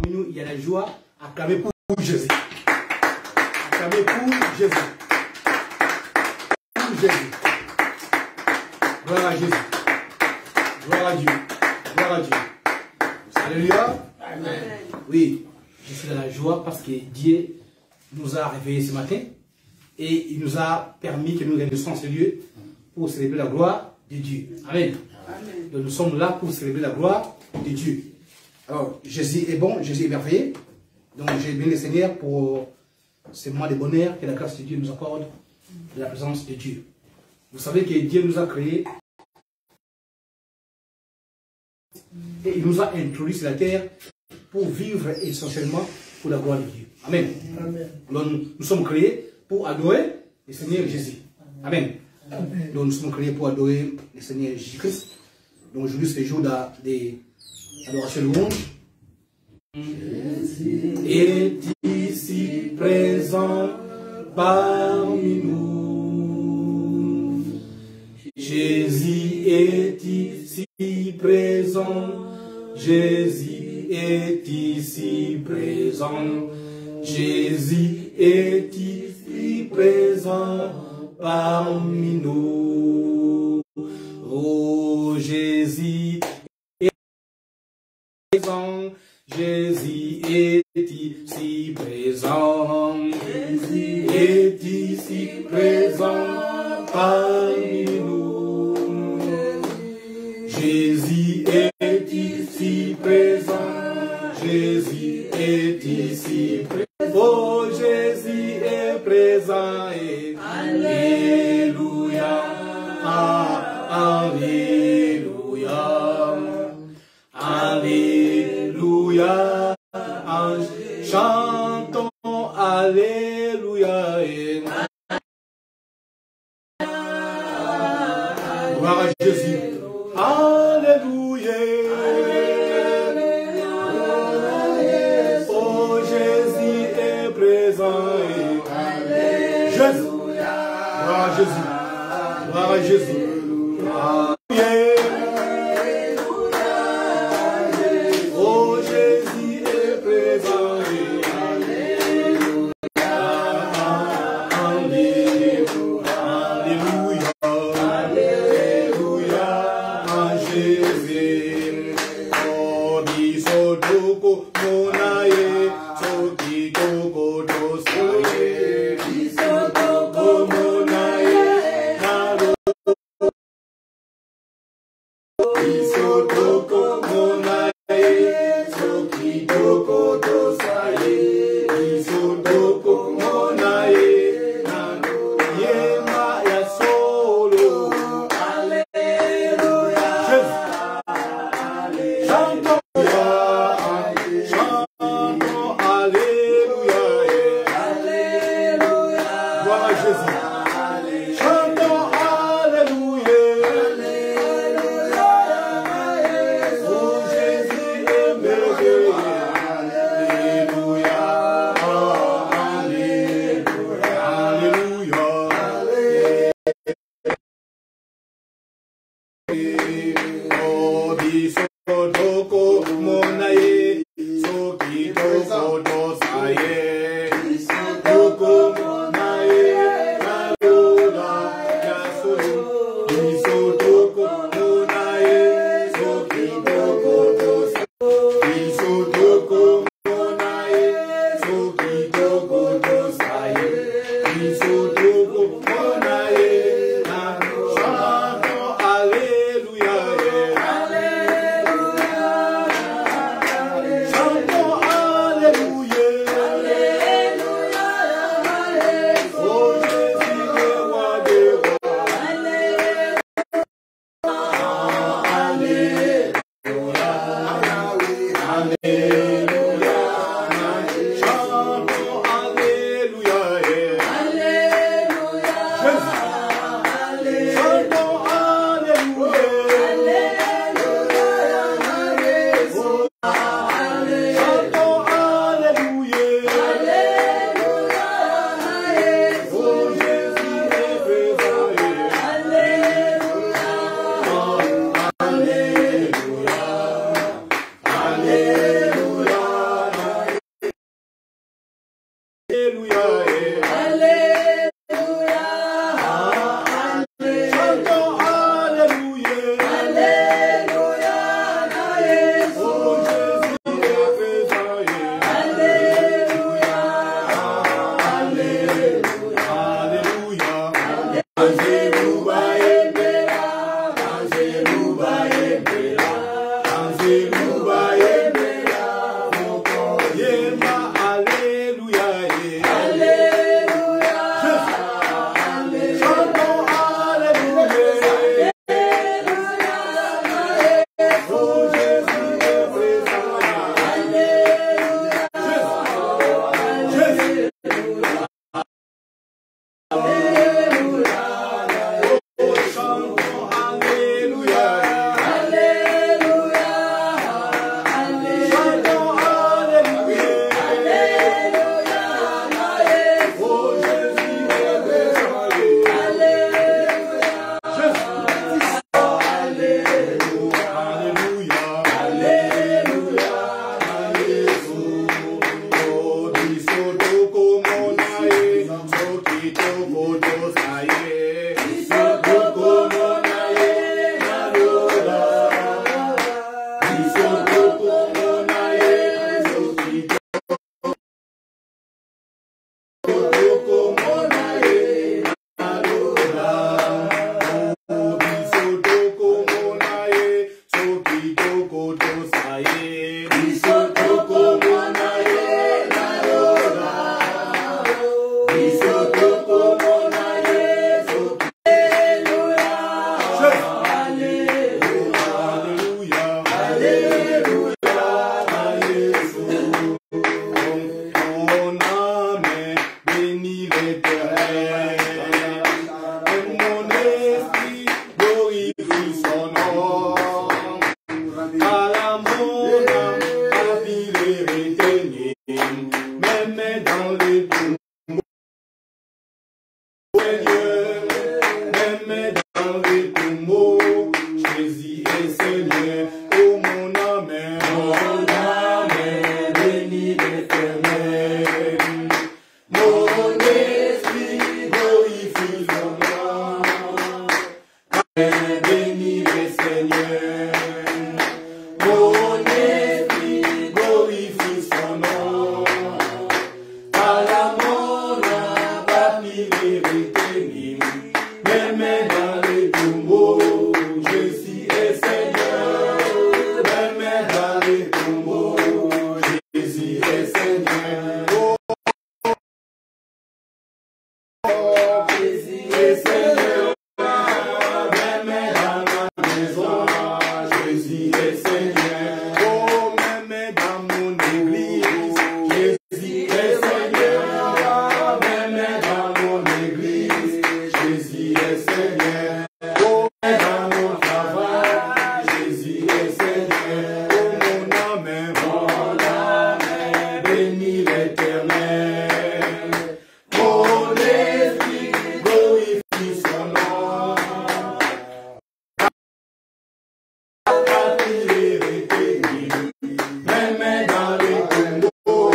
parmi nous, il y a la joie. Acclamez pour Jésus. Acclamez pour Jésus. Pour Jésus. Gloire à Jésus. Gloire à Dieu. Gloire à Dieu. Alléluia. Amen. Oui, je suis dans la joie parce que Dieu nous a réveillés ce matin et il nous a permis que nous réunissions ce lieu pour célébrer la gloire de Dieu. Amen. Amen. Donc nous sommes là pour célébrer la gloire de Dieu. Alors, Jésus est bon, Jésus est merveilleux. Donc j'ai béni le Seigneur pour ce moment de bonheur que la grâce de Dieu nous accorde de la présence de Dieu. Vous savez que Dieu nous a créés et il nous a introduits sur la terre pour vivre essentiellement pour la gloire de Dieu. Amen. Amen. Donc, nous sommes créés pour adorer le Seigneur Jésus. Amen. Amen. Donc nous sommes créés pour adorer le Seigneur Jésus-Christ. Donc aujourd'hui c'est le jour d'adoration louange. Jésus est ici présent parmi nous. Jésus est ici présent. Jésus est ici présent. Jésus est ici présent parmi nous. Oh Jésus est présent. Jésus est ici présent. Jésus est ici présent parmi nous. Jésus est ici présent. Jésus est ici présent. Oh Jésus est présent. Et alléluia. Alléluia. Alléluia. Chantons alléluia. Gloire à Jésus. Alléluia. Oh Jésus est présent. Jésus. Gloire à Jésus. Gloire à Jésus. Oh Jésus est présent. Alléluia. mon église, Jésus est Seigneur. Même dans mon église, Jésus est Seigneur. Oh, dans mon travail, Jésus est Seigneur. Oh, mon âme, bénis l'Éternel. Mon esprit glorifie son nom. Même dans les tombeaux,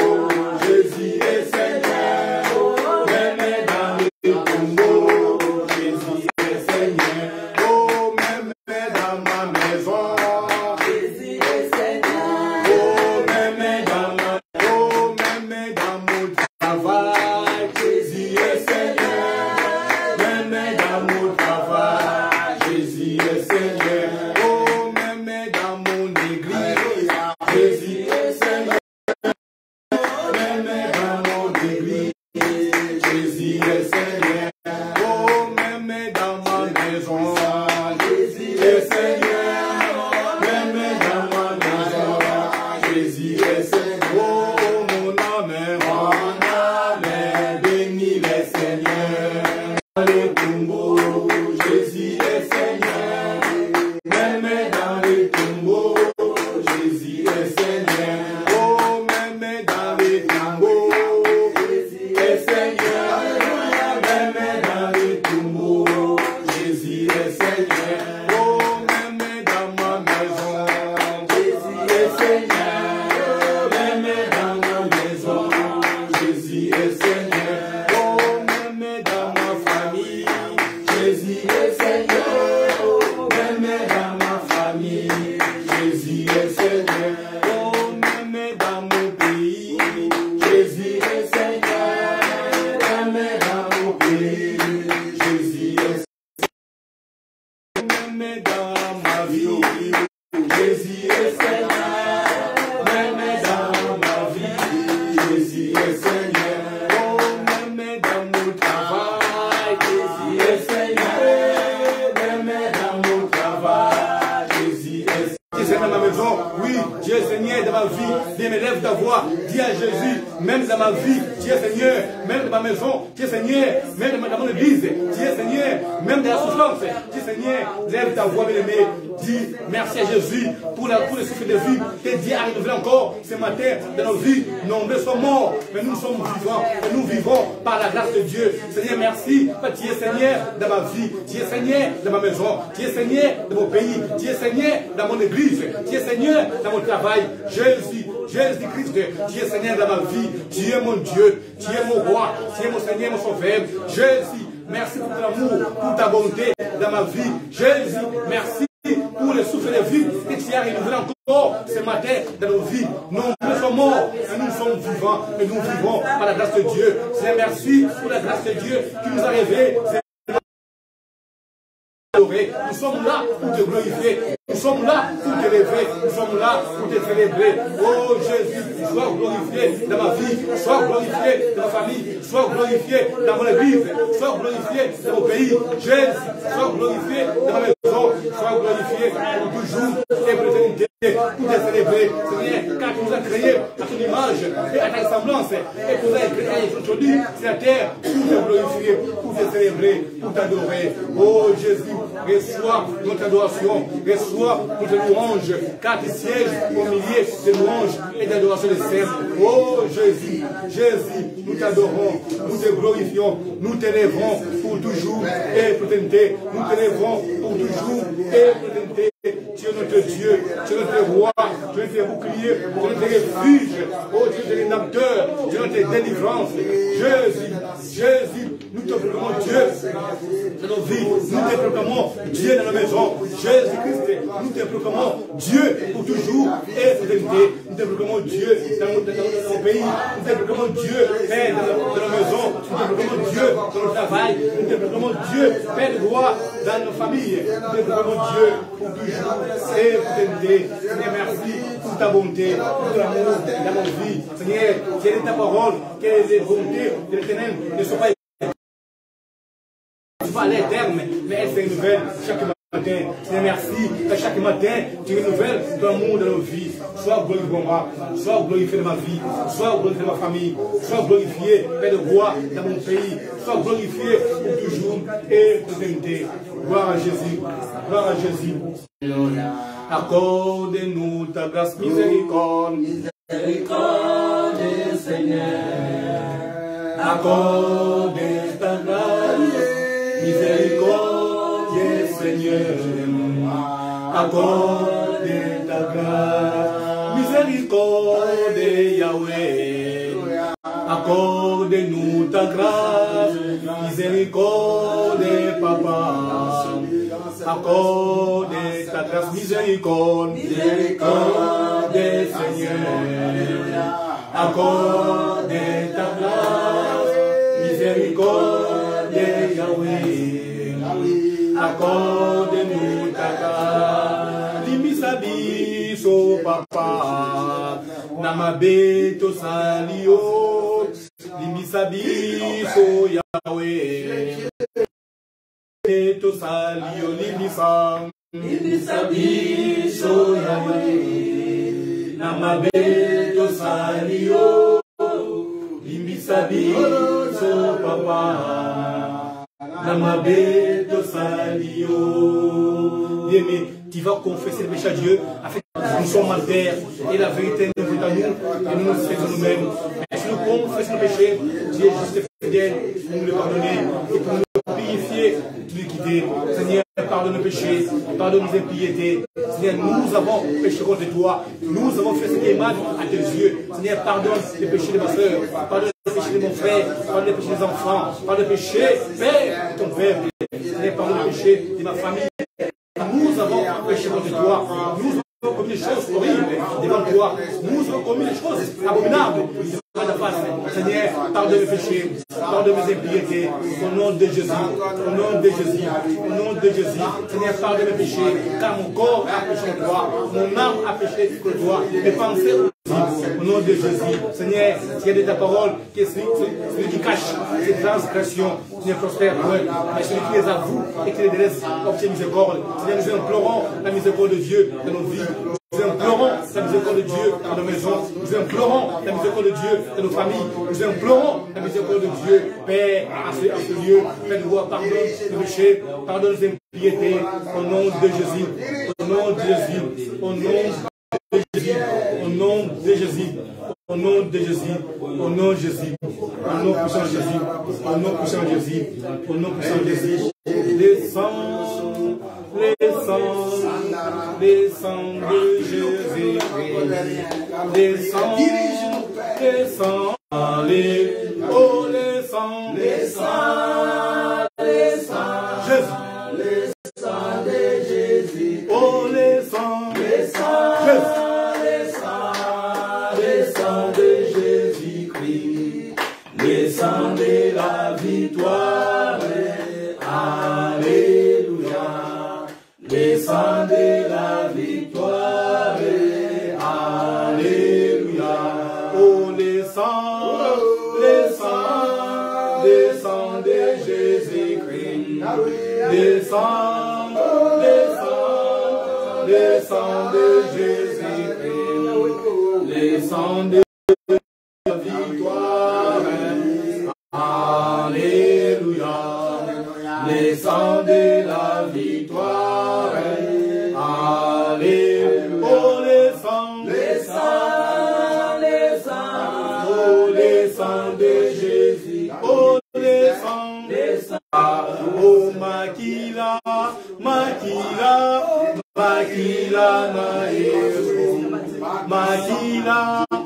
Jésus est Seigneur. Même dans les tombeaux, Jésus est Seigneur. Oh, même dans ma maison, Jésus est Seigneur. Oh, même dans mon travail, Jésus est Seigneur. Même dans mon travail, Jésus est Seigneur. Oh, même dans mon église, Jésus est Seigneur. Même dans mon église, Jésus est Seigneur. Oh, même dans ma maison, Jésus est Seigneur. Même dans ma maison, Jésus est Seigneur. Oh, mon âme, bénis le Seigneur. Dans les tombeaux, Jésus est Seigneur. Même dans les tombeaux, Jésus est Seigneur. Oh, même dans les tombeaux, Jésus est Seigneur. Même dans les tombeaux, Jésus est Seigneur. Oh, même dans ma maison, Jésus est Seigneur. Même dans ma maison, Jésus est Seigneur. Oh, même dans ma famille, Jésus est Seigneur. Même dans ma famille, Jésus est Seigneur. Oh, même dans mon pays, Jésus est Seigneur. Même dans mon pays, Jésus est Seigneur. Même dans ma vie, Jésus est Seigneur. Même dans ma vie, Jésus est Seigneur. Oh, même dans mon travail, Jésus est Seigneur. Même dans mon travail, Jésus est Seigneur. Dieu est dans ma maison, oui, Dieu est Seigneur dans ma vie. Dieu me lève ta voix, dis à Jésus, même dans ma vie, Dieu est Seigneur, même dans ma maison, Dieu est Seigneur, même dans mon église, Dieu est Seigneur, même dans la souffrance, Dieu est Seigneur, lève ta voix, bien-aimé, dis merci à Jésus pour le souffle de vie que Dieu a renouvelé encore ce matin dans nos vies. Nombreux sont morts, mais nous sommes vivants, et nous vivons par la grâce de Dieu. Seigneur, merci, Dieu est Seigneur dans ma vie, Dieu est Seigneur dans ma maison, Dieu est Seigneur dans mon pays, Dieu est Seigneur dans mon église, Dieu est Seigneur dans mon travail. Jésus, Jésus-Christ, Dieu est Seigneur dans ma vie, Dieu est mon Dieu, Dieu est mon roi, Dieu est mon Seigneur, mon sauveur. Jésus, merci pour ton amour, pour ta bonté dans ma vie. Jésus, merci pour le souffle de vie que tu as renouvelé encore ce matin dans nos vies. Nous sommes morts, mais nous sommes vivants, et nous vivons par la grâce de Dieu. C'est merci pour la grâce de Dieu qui nous a révélé. Nous sommes là pour te glorifier. Nous sommes là pour te lever. Nous sommes là pour te célébrer. Oh Jésus, sois glorifié dans ma vie. Sois glorifié dans ma famille. Sois glorifié dans mon église. Sois glorifié dans mon pays. Jésus, sois glorifié dans ma maison. Sois glorifié pour toujours et pour l'éternité. Pour te célébrer, Seigneur, car tu nous as créés à ton image et à ta ressemblance. Et tu nous as créés aujourd'hui sur la terre pour te glorifier, pour te célébrer, pour t'adorer. Oh Jésus, reçois notre adoration, reçois notre louange, car tu sièges au milieu de louanges et d'adoration des saints. Oh Jésus, Jésus, nous t'adorons, nous te glorifions, nous t'élèverons pour toujours et pour l'éternité. Nous t'élèverons pour toujours et pour l'éternité. Tu es notre Dieu, tu es notre roi, tu es notre bouclier, tu es notre refuge, oh tu es notre rédempteur, tu es notre délivrance. Jésus, Jésus, nous te proclamons Dieu dans nos vies, nous te proclamons Dieu dans nos maisons. Jésus-Christ, nous te proclamons Dieu pour toujours et pour l'éternité. Nous te proclamons Dieu dans nos pays, nous te proclamons Dieu Père dans nos maisons, nous te proclamons Dieu dans notre travail, nous te proclamons Dieu Père de gloire dans nos familles, nous te proclamons Dieu pour toujours et pour l'éternité. Seigneur, merci pour ta bonté, pour ton amour dans nos vies. Seigneur, quelle est ta parole, que les bontés de l'éternel ne sont pas à l'éternel, mais elles se renouvellent chaque matin. matin. Seigneur, merci. À chaque matin, tu renouvelles ton amour dans nos vies. Sois glorifié pour moi. Sois glorifié dans ma vie. Sois glorifié dans ma famille. Sois glorifié, Père de roi, dans mon pays. Sois glorifié pour toujours et pour l'éternité. Gloire à Jésus. Gloire à Jésus. Accorde-nous ta grâce miséricorde. Miséricorde, Seigneur. Accorde ta grâce miséricorde, Seigneur. Accorde ta grâce miséricorde, Yahweh. Accorde-nous ta grâce miséricorde, Papa. Accorde ta grâce miséricorde, miséricorde, Seigneur. Accorde ta grâce miséricorde, Yahweh. Accorde-nous ta grâce. Limisabiso, Papa. Namabeto salio. Limisabiso, Yahweh. To salio limisa. Limisabiso, Yahweh. Namabeto salio. Limisabiso, Papa. Namabeto salio. Bien-aimé, tu vas confesser le péché à Dieu afin que nous sommes en terre et la vérité nous est à nous et nous nous faisons nous-mêmes. Mais si nous confessons le péché, Dieu est juste et fidèle pour nous le pardonner et pour nous purifier, nous guider. Seigneur, pardonne nos péchés, pardonne nos impiétés. Seigneur, nous avons péché contre toi, nous avons fait ce qui est mal à tes yeux. Seigneur, pardonne les péchés de ma soeur, pardonne les péchés de mon frère, pardonne les péchés des enfants, pardonne les péchés, Père, ton Père. Seigneur, pardonne les péchés de ma famille. Nous avons péché contre toi, nous avons commis des choses horribles devant toi, nous avons commis des choses abominables devant ta face. Seigneur, pardonne mes péchés, pardonne mes impiétés, au nom de Jésus, au nom de Jésus, au nom de Jésus. Seigneur, pardonne mes péchés, car mon corps a péché contre toi, mon âme a péché contre toi, mes pensées aussi. Au nom de Jésus, Seigneur, s'il y a de ta parole, qui est celui qui cache ses transgressions, Seigneur, prospère pour eux. Mais celui qui les avoue et qui les délaisse, obtient miséricorde. Seigneur, nous implorons la miséricorde de Dieu dans nos vies. Nous implorons la miséricorde de Dieu dans nos maisons. Nous implorons la miséricorde de Dieu dans nos familles. Nous implorons la miséricorde de Dieu, Père, à ce lieu. Père de roi, pardonne nos péchés, pardonne nos impiétés. Au nom de Jésus, au nom de Jésus, au nom de Jésus, au nom de Jésus, au nom de Jésus, au nom de Jésus, au nom puissant de Jésus, au nom puissant de Jésus, au nom puissant de Jésus, descends, descends de Jésus, descends, descends, allez, oh descends, descends, Jésus. Oh, descends, descends de Jésus-Christ, descendez la victoire, alléluia, descendez la victoire, alléluia, oh, descends de Jésus-Christ, descends de Jésus-Christ, descendez la victoire, alléluia, descendez la victoire, alléluia, oh descends, oh descends de Jésus, oh descends, oh Makila, Makila na Yesu, Makila na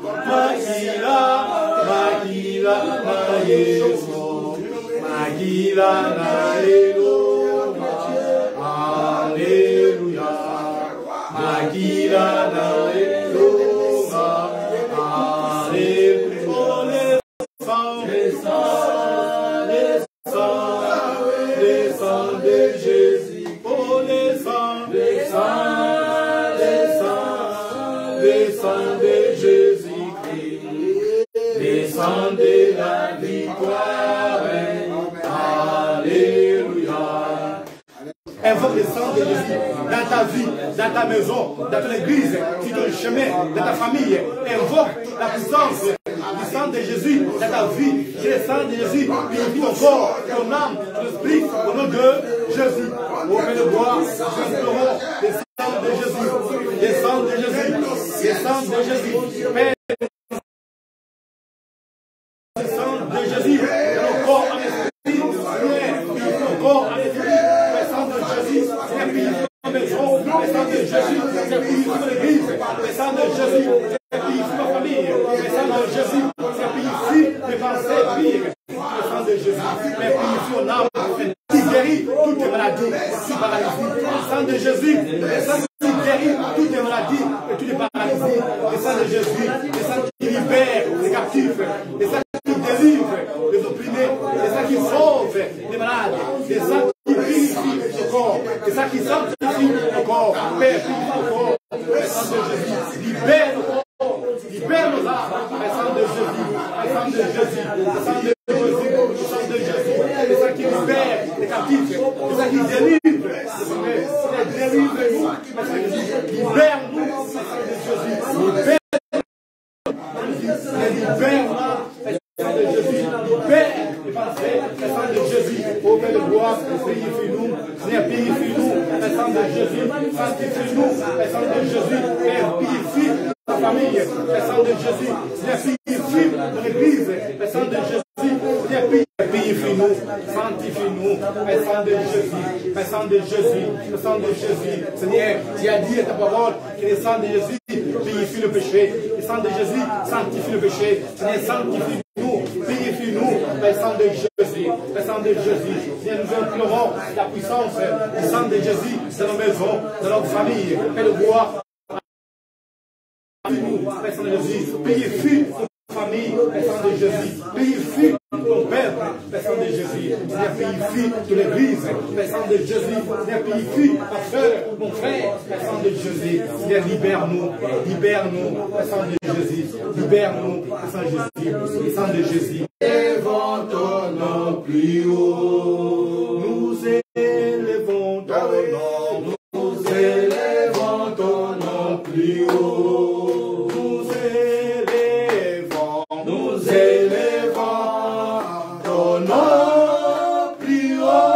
Yesu, Makila na Eloma, Alleluia, Makila na Eloma, Alleluia, descends de Jésus, oh descends de Jésus-Christ, descendez la victoire, alléluia. Invoque le sang de Jésus, dans ta vie, dans ta maison, dans ton église, sur ton chemin, dans ta famille. Invoque la puissance du sang de Jésus dans ta vie. Que le sang de Jésus purifie ton corps, ton âme, ton esprit, au nom de Jésus. Au fait de bois, nous implorons le sang de Jésus, le sang de Jésus, le sang de Jésus. Père, le sang de Jésus, dans nos corps en esprit, nos corps en esprit, le sang de Jésus, c'est purifié dans la maison, le sang de Jésus, c'est purifié dans l'église, le sang de Jésus, c'est purifié dans la famille, le sang de Jésus, c'est purifié des pensées pires, le sang de Jésus, c'est purifié en âme, qui guérit toutes les maladies, toutes les paralysies, le sang de Jésus, le sang qui guérit toutes les maladies et toutes les paralysies, le sang de Jésus, le sang qui libère les captifs, le sang qui délivre les opprimés, le sang qui sauve les malades, le sang qui purifie le corps, le sang qui sanctifie le corps, Père, purifie le corps, le sang de Jésus, libère le corps, libère nos âmes, le sang de Jésus, le sang de Jésus, le sang de Jésus, le sang de Jésus, le sang qui libère les captifs, le sang qui délivre les opprimés, délivre-nous, libère-nous, le sang de Jésus, libère-nous, le sang de Jésus, libère les pensées, le sang de Jésus, au fait de bois, purifie-nous, Seigneur, purifie-nous, le sang de Jésus, sanctifie-nous, le sang de Jésus, Père, purifie ta famille, le sang de Jésus, Seigneur, purifie ton église, le sang de Jésus, Seigneur, purifie-nous, sanctifie-nous, le sang de Jésus, le sang de Jésus, le sang de Jésus, Seigneur, tu as dit à ta parole que le sang de Jésus purifie le péché, le sang de Jésus sanctifie le péché, Seigneur, sanctifie-nous, purifie-nous, le sang de Jésus, le sang de Jésus, Seigneur, nous implorons la puissance du sang de Jésus dans nos maisons, dans notre famille, et le bois. Père de Jésus, purifie notre famille, Père de Jésus, purifie ton peuple, Père de Jésus, purifie toute l'église, Père de Jésus, purifie ma soeur, mon frère, Père de Jésus, libère-nous, libère-nous, Père de Jésus, libère-nous, Père de Jésus, Père de Jésus. Élevons ton nom plus haut, nous élevons ton nom, nous élevons ton nom plus haut. Ton nom plus haut.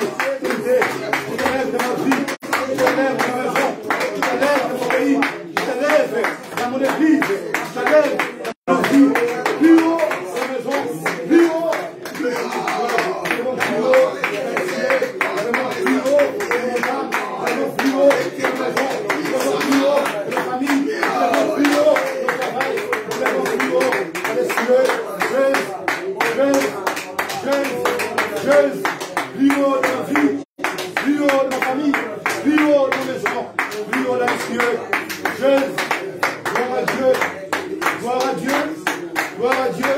Je t'élève dans ma vie. Je t'élève dans ma maison. Je t'élève dans mon pays. Je t'élève dans mon église. Je t'élève dans ma vie. Plus haut dans la maison. Plus haut. Plus haut. Plus haut. Plus haut. Plus haut. Plus haut. Plus haut. La famille. Plus haut. Le travail. Plus haut. Les cieux. Plus haut de ma vie, plus haut de ma famille, plus haut de ma maison, plus haut dans les cieux. Jésus, gloire à Dieu, gloire à Dieu, gloire à Dieu,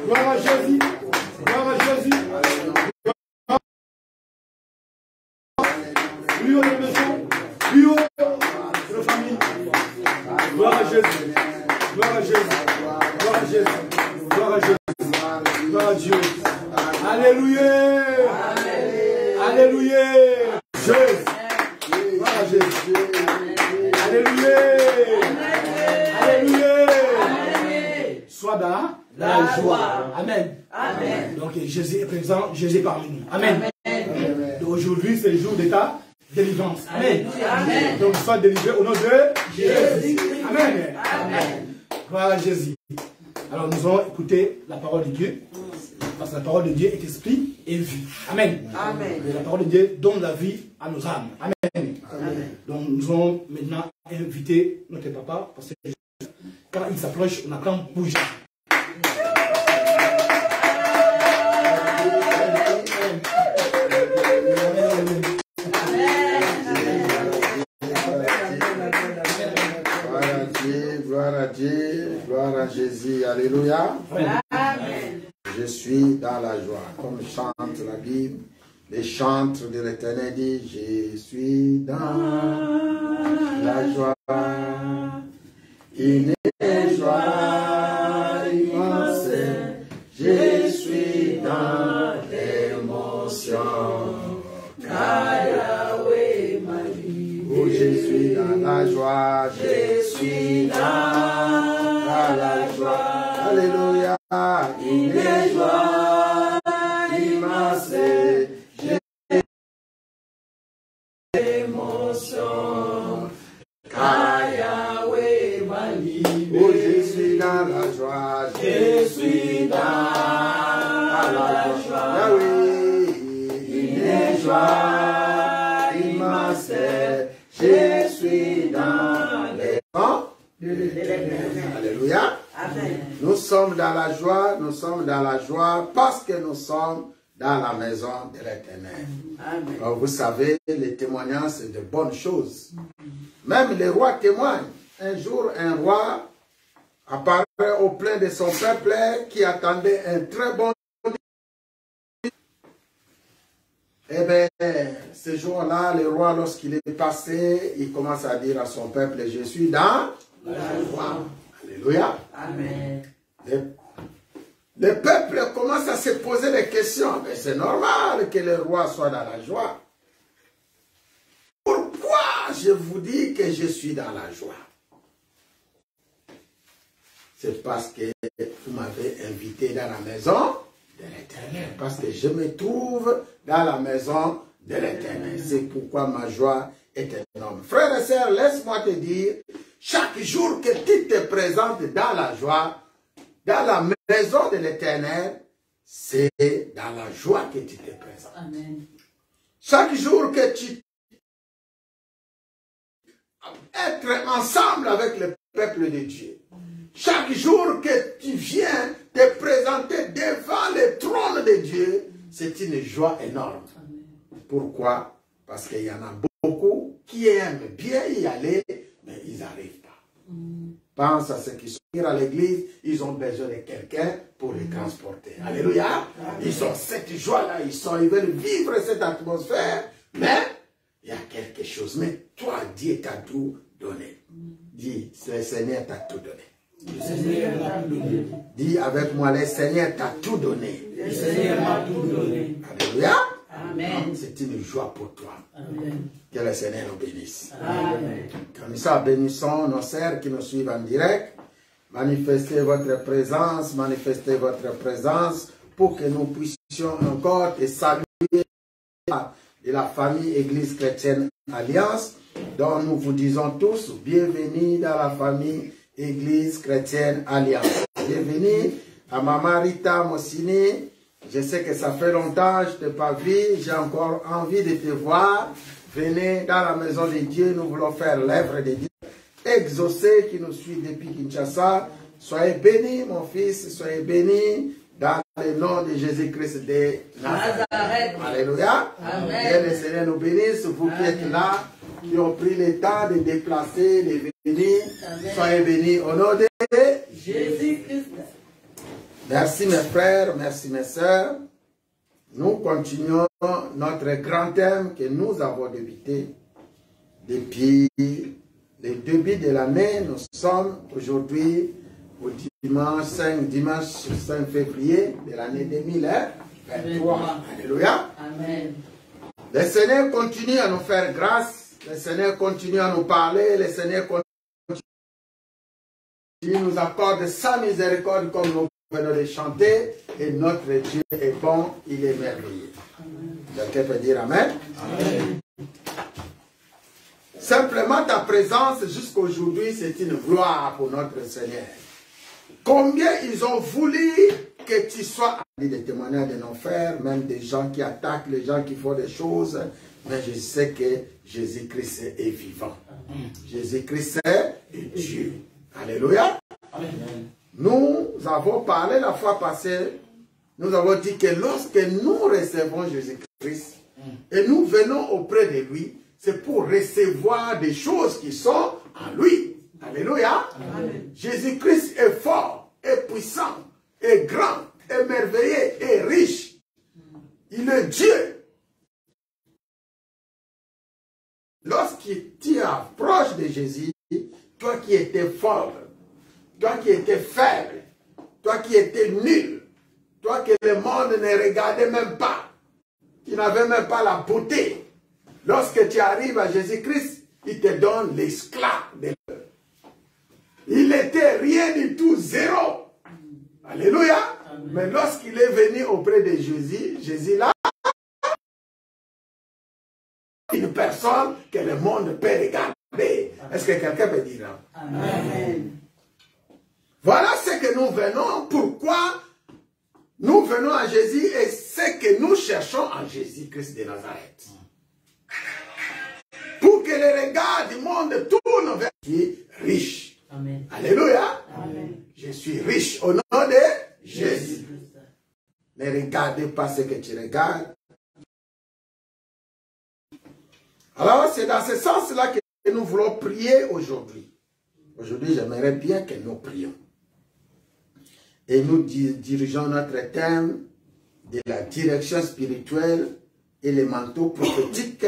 gloire à Jésus, gloire à Jésus. Plus haut de la maison, plus haut de la famille. Gloire à Jésus, gloire à Jésus, gloire à Jésus, gloire à Jésus, gloire à Dieu. Alléluia. Alléluia. Jésus. Gloire à Jésus. Alléluia. Alléluia. Sois dans la joie. Amen. Amen. Donc Jésus est présent, Jésus est parmi nous. Amen. Aujourd'hui, c'est le jour de ta délivrance. Amen. Amen. Donc sois délivré au nom de Jésus. Amen. Amen. Gloire à Jésus. Alors nous allons écouter la parole de Dieu. Parce que la parole de Dieu est esprit et vie. Amen. Amen. Et la parole de Dieu donne la vie à nos âmes. Amen. Amen. Donc nous allons maintenant inviter notre papa, parce que quand il s'approche, on attend bouger. Gloire à Dieu, gloire à Jésus. Alléluia. Amen. Je suis dans la joie, comme chante la Bible. Les chantres de l'Éternel disent, je suis dans la joie. Une joie immense. Je suis dans l'émotion. Car Yahweh m'a dit, oh, je suis dans la joie. Je suis dans la joie. Alléluia. Une joie immense, j'ai l'émotion, car Yahweh m'a libéré. Oh, je suis dans la joie, je suis dans la joie. Yahweh, une joie immense, je suis dans les vents de l'Éternel. Alléluia. Amen. Nous sommes dans la joie parce que nous sommes dans la maison de l'Éternel. Vous savez, les témoignages, c'est de bonnes choses. Même les rois témoignent. Un jour, un roi apparaît au plein de son peuple qui attendait un très bon jour. Eh bien, ce jour-là, le roi, lorsqu'il est passé, il commence à dire à son peuple, je suis dans la joie. Alléluia. Amen. Le peuple commence à se poser des questions. Mais c'est normal que le roi soit dans la joie. Pourquoi je vous dis que je suis dans la joie? C'est parce que vous m'avez invité dans la maison de l'Éternel. Parce que je me trouve dans la maison de l'Éternel. C'est pourquoi ma joie est énorme. Frères et sœurs, laisse-moi te dire, chaque jour que tu te présentes dans la joie, dans la maison de l'Éternel, c'est dans la joie que tu te présentes. Amen. Chaque jour que tu être ensemble avec le peuple de Dieu, chaque jour que tu viens te présenter devant le trône de Dieu, c'est une joie énorme. Amen. Pourquoi? Parce qu'il y en a beaucoup qui aiment bien y aller, mais ils n'arrivent pas. Pense à ceux qui sont à l'église, ils ont besoin de quelqu'un pour les transporter. Alléluia. Ils ont cette joie-là, ils veulent vivre cette atmosphère, mais il y a quelque chose. Mais toi, Dieu t'a tout donné. Dis, le Seigneur t'a tout donné. Le Seigneur m'a tout donné. Dis avec moi, le Seigneur t'a tout donné. Le Seigneur m'a tout donné. Alléluia. Amen. C'est une joie pour toi. Amen. Que le Seigneur nous bénisse. Amen. Comme ça, bénissons nos sœurs qui nous suivent en direct. Manifestez votre présence pour que nous puissions encore te saluer. de la famille Église chrétienne Alliance, dont nous vous disons tous bienvenue dans la famille Église chrétienne Alliance. Bienvenue à Maman Rita Mossini. Je sais que ça fait longtemps, je ne t'ai pas vu, j'ai encore envie de te voir. Venez dans la maison de Dieu, nous voulons faire l'œuvre de Dieu. Exaucé qui nous suit depuis Kinshasa, soyez bénis mon fils, soyez bénis dans le nom de Jésus-Christ de Nazareth. Alléluia. Amen. Que le Seigneur nous bénisse, vous qui êtes là, qui ont pris le temps de déplacer, de venir. Amen. Soyez bénis au nom de Jésus-Christ. Merci mes frères, merci mes sœurs. Nous continuons notre grand thème que nous avons débuté depuis le début de l'année. Nous sommes aujourd'hui au dimanche 5 février de l'année 2023. Alléluia. Amen. Le Seigneur continue à nous faire grâce. Le Seigneur continue à nous parler. Le Seigneur continue à nous accorder sa miséricorde comme nous venons de chanter. Et notre Dieu est bon, il est merveilleux. Quelqu'un peut dire Amen. Amen. Simplement ta présence jusqu'à aujourd'hui, c'est une gloire pour notre Seigneur. Combien ils ont voulu que tu sois des témoignages de nos frères, même des gens qui attaquent, les gens qui font des choses, mais je sais que Jésus-Christ est vivant. Jésus-Christ est Dieu. Alléluia. Amen. Nous avons parlé la fois passée, nous avons dit que lorsque nous recevons Jésus-Christ et nous venons auprès de lui, c'est pour recevoir des choses qui sont en lui. Alléluia. Jésus-Christ est fort, est puissant, est grand, est merveilleux, est riche. Il est Dieu. Lorsque tu approches de Jésus, toi qui étais fort, toi qui étais faible, toi qui étais nul, toi que le monde ne regardait même pas, qui n'avait même pas la beauté, lorsque tu arrives à Jésus-Christ, il te donne l'esclave de l'heure. Il n'était rien du tout, zéro. Alléluia. Amen. Mais lorsqu'il est venu auprès de Jésus, Jésus là, une personne que le monde peut regarder. Est-ce que quelqu'un peut dire Amen. Voilà ce que nous venons, pourquoi nous venons à Jésus et ce que nous cherchons en Jésus-Christ de Nazareth. Pour que les regards du monde tournent vers qui riche. Amen. Alléluia. Amen. Je suis riche au nom de Jésus. Ne regardez pas ce que tu regardes. Alors, c'est dans ce sens-là que nous voulons prier aujourd'hui. Aujourd'hui, j'aimerais bien que nous prions. Et nous dirigeons notre thème de la direction spirituelle et les manteaux prophétiques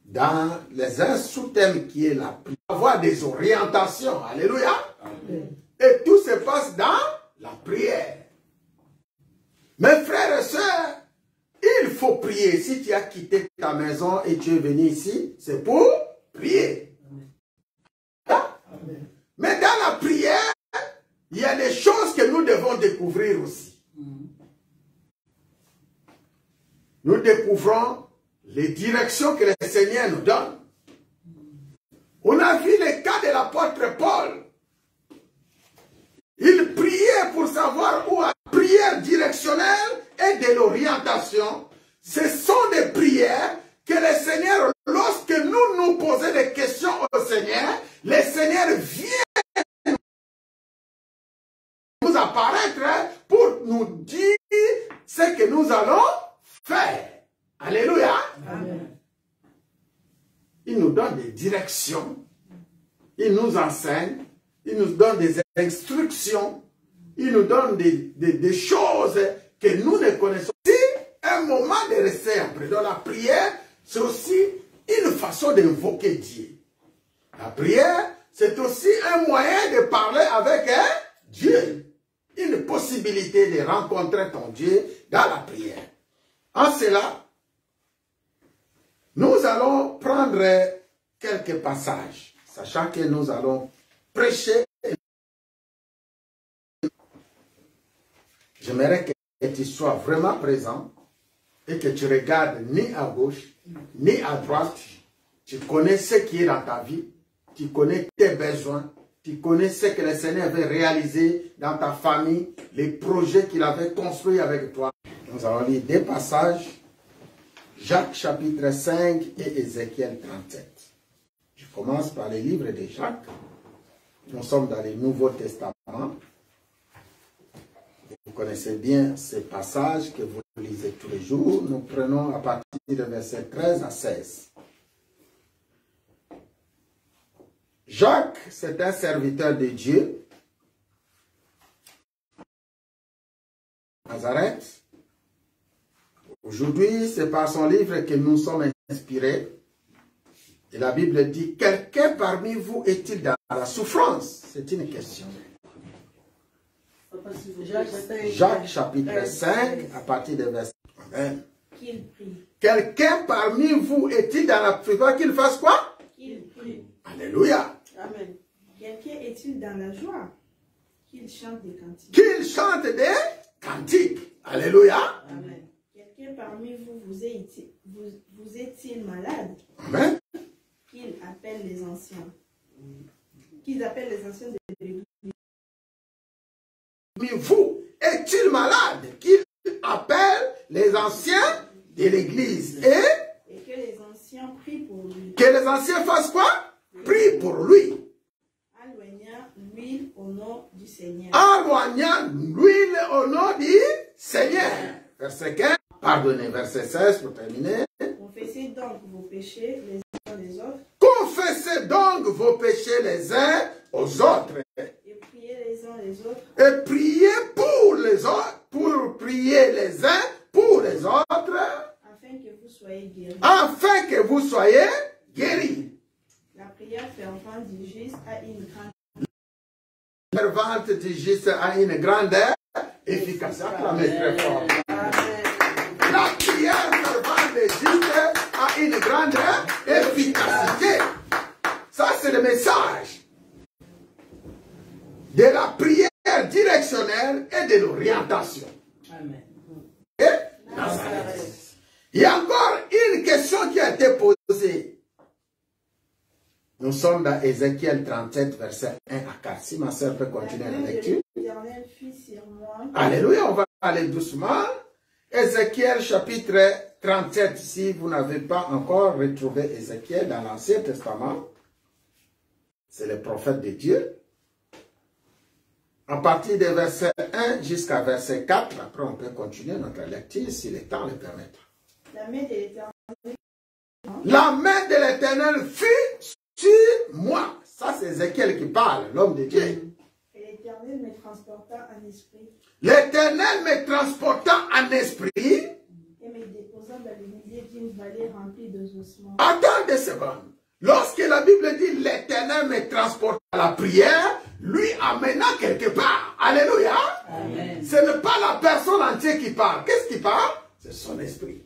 dans un sous-thème qui est la prière. Avoir des orientations. Alléluia. Amen. Et tout se passe dans la prière. Mes frères et sœurs, il faut prier. Si tu as quitté ta maison et tu es venu ici, c'est pour prier. Amen. Mais dans la prière, il y a des choses que nous devons découvrir aussi. Nous découvrons les directions que le Seigneur nous donne. On a vu le cas de l'apôtre Paul. Il priait pour savoir où la prière directionnelle et de l'orientation. Ce sont des prières que le Seigneur, lorsque nous nous posons des questions au Seigneur, le Seigneur vient nous apparaître pour nous dire ce que nous allons faire. Alléluia. Amen. Il nous donne des directions, il nous enseigne, il nous donne des instructions, il nous donne des choses que nous ne connaissons pas. C'est un moment de rester après. Dans la prière, c'est aussi une façon d'invoquer Dieu. La prière, c'est aussi un moyen de parler avec Dieu. Une possibilité de rencontrer ton Dieu dans la prière. En cela, nous allons prendre quelques passages, sachant que nous allons prêcher. J'aimerais que tu sois vraiment présent et que tu regardes ni à gauche, ni à droite, tu connais ce qui est dans ta vie, tu connais tes besoins, tu connais ce que le Seigneur avait réalisé dans ta famille, les projets qu'il avait construits avec toi. Nous allons lire des passages, Jacques chapitre 5 et Ézéchiel 37. Je commence par les livres de Jacques. Nous sommes dans le Nouveau Testament. Vous connaissez bien ces passages que vous lisez tous les jours. Nous prenons à partir de versets 13 à 16. Jacques, c'est un serviteur de Dieu. Nazareth. Aujourd'hui, c'est par son livre que nous sommes inspirés. Et la Bible dit, quelqu'un parmi vous est-il dans la souffrance? C'est une question. Jacques chapitre 5, à partir de verset 1. Qu'il prie. Quelqu'un parmi vous est-il dans la souffrance? Qu'il fasse quoi? Qu'il prie. Alléluia. Amen. Quelqu'un est-il dans la joie? Qu'il chante des cantiques. Qu'il chante des cantiques. Alléluia. Amen. Quelqu'un parmi vous vous est-il malade? Amen. Qu'il appelle les anciens. Qu'ils appellent les anciens de l'église. Mais vous, est-il malade? Qu'il appelle les anciens de l'église. Et que les anciens prient pour lui. Que les anciens fassent quoi? Prient pour lui. Éloignant l'huile au nom du Seigneur. Éloignant l'huile au nom du Seigneur. Verset 15. Pardonnez. Verset 16 pour terminer. Confessez donc vos péchés les uns les autres. Confessez donc vos péchés les uns aux autres. Et priez les uns les autres. Et priez pour les autres. Pour prier les uns pour les autres. Afin que vous soyez guéris. Afin que vous soyez guéris. La prière fervente du juste a une grande Fervente du juste a une grande efficacité. Acclamez très fort. La prière fervente du juste a une grande efficacité. Ça, c'est le message de la prière directionnelle et de l'orientation. Il y a encore une question qui a été posée. Nous sommes dans Ézéchiel 37, verset 1 à 4. Si ma soeur peut continuer la lecture. Alléluia, on va aller doucement. Ézéchiel chapitre 37, si vous n'avez pas encore retrouvé Ézéchiel dans l'Ancien Testament, c'est le prophète de Dieu. À partir de verset 1 jusqu'à verset 4, après on peut continuer notre lecture si le temps le permettra. La main de l'Éternel fut sur moi. Ça c'est Ézéchiel qui parle, l'homme de Dieu. Et l'Éternel me transporta en esprit. L'Éternel me transporta en esprit. Et me déposa dans le milieu d'une vallée remplie de ossements. Attendez une seconde. Lorsque la Bible dit l'Éternel me transporte à la prière, lui amena quelque part. Alléluia. Amen. Ce n'est pas la personne entière qui parle. Qu'est-ce qui parle? C'est son esprit.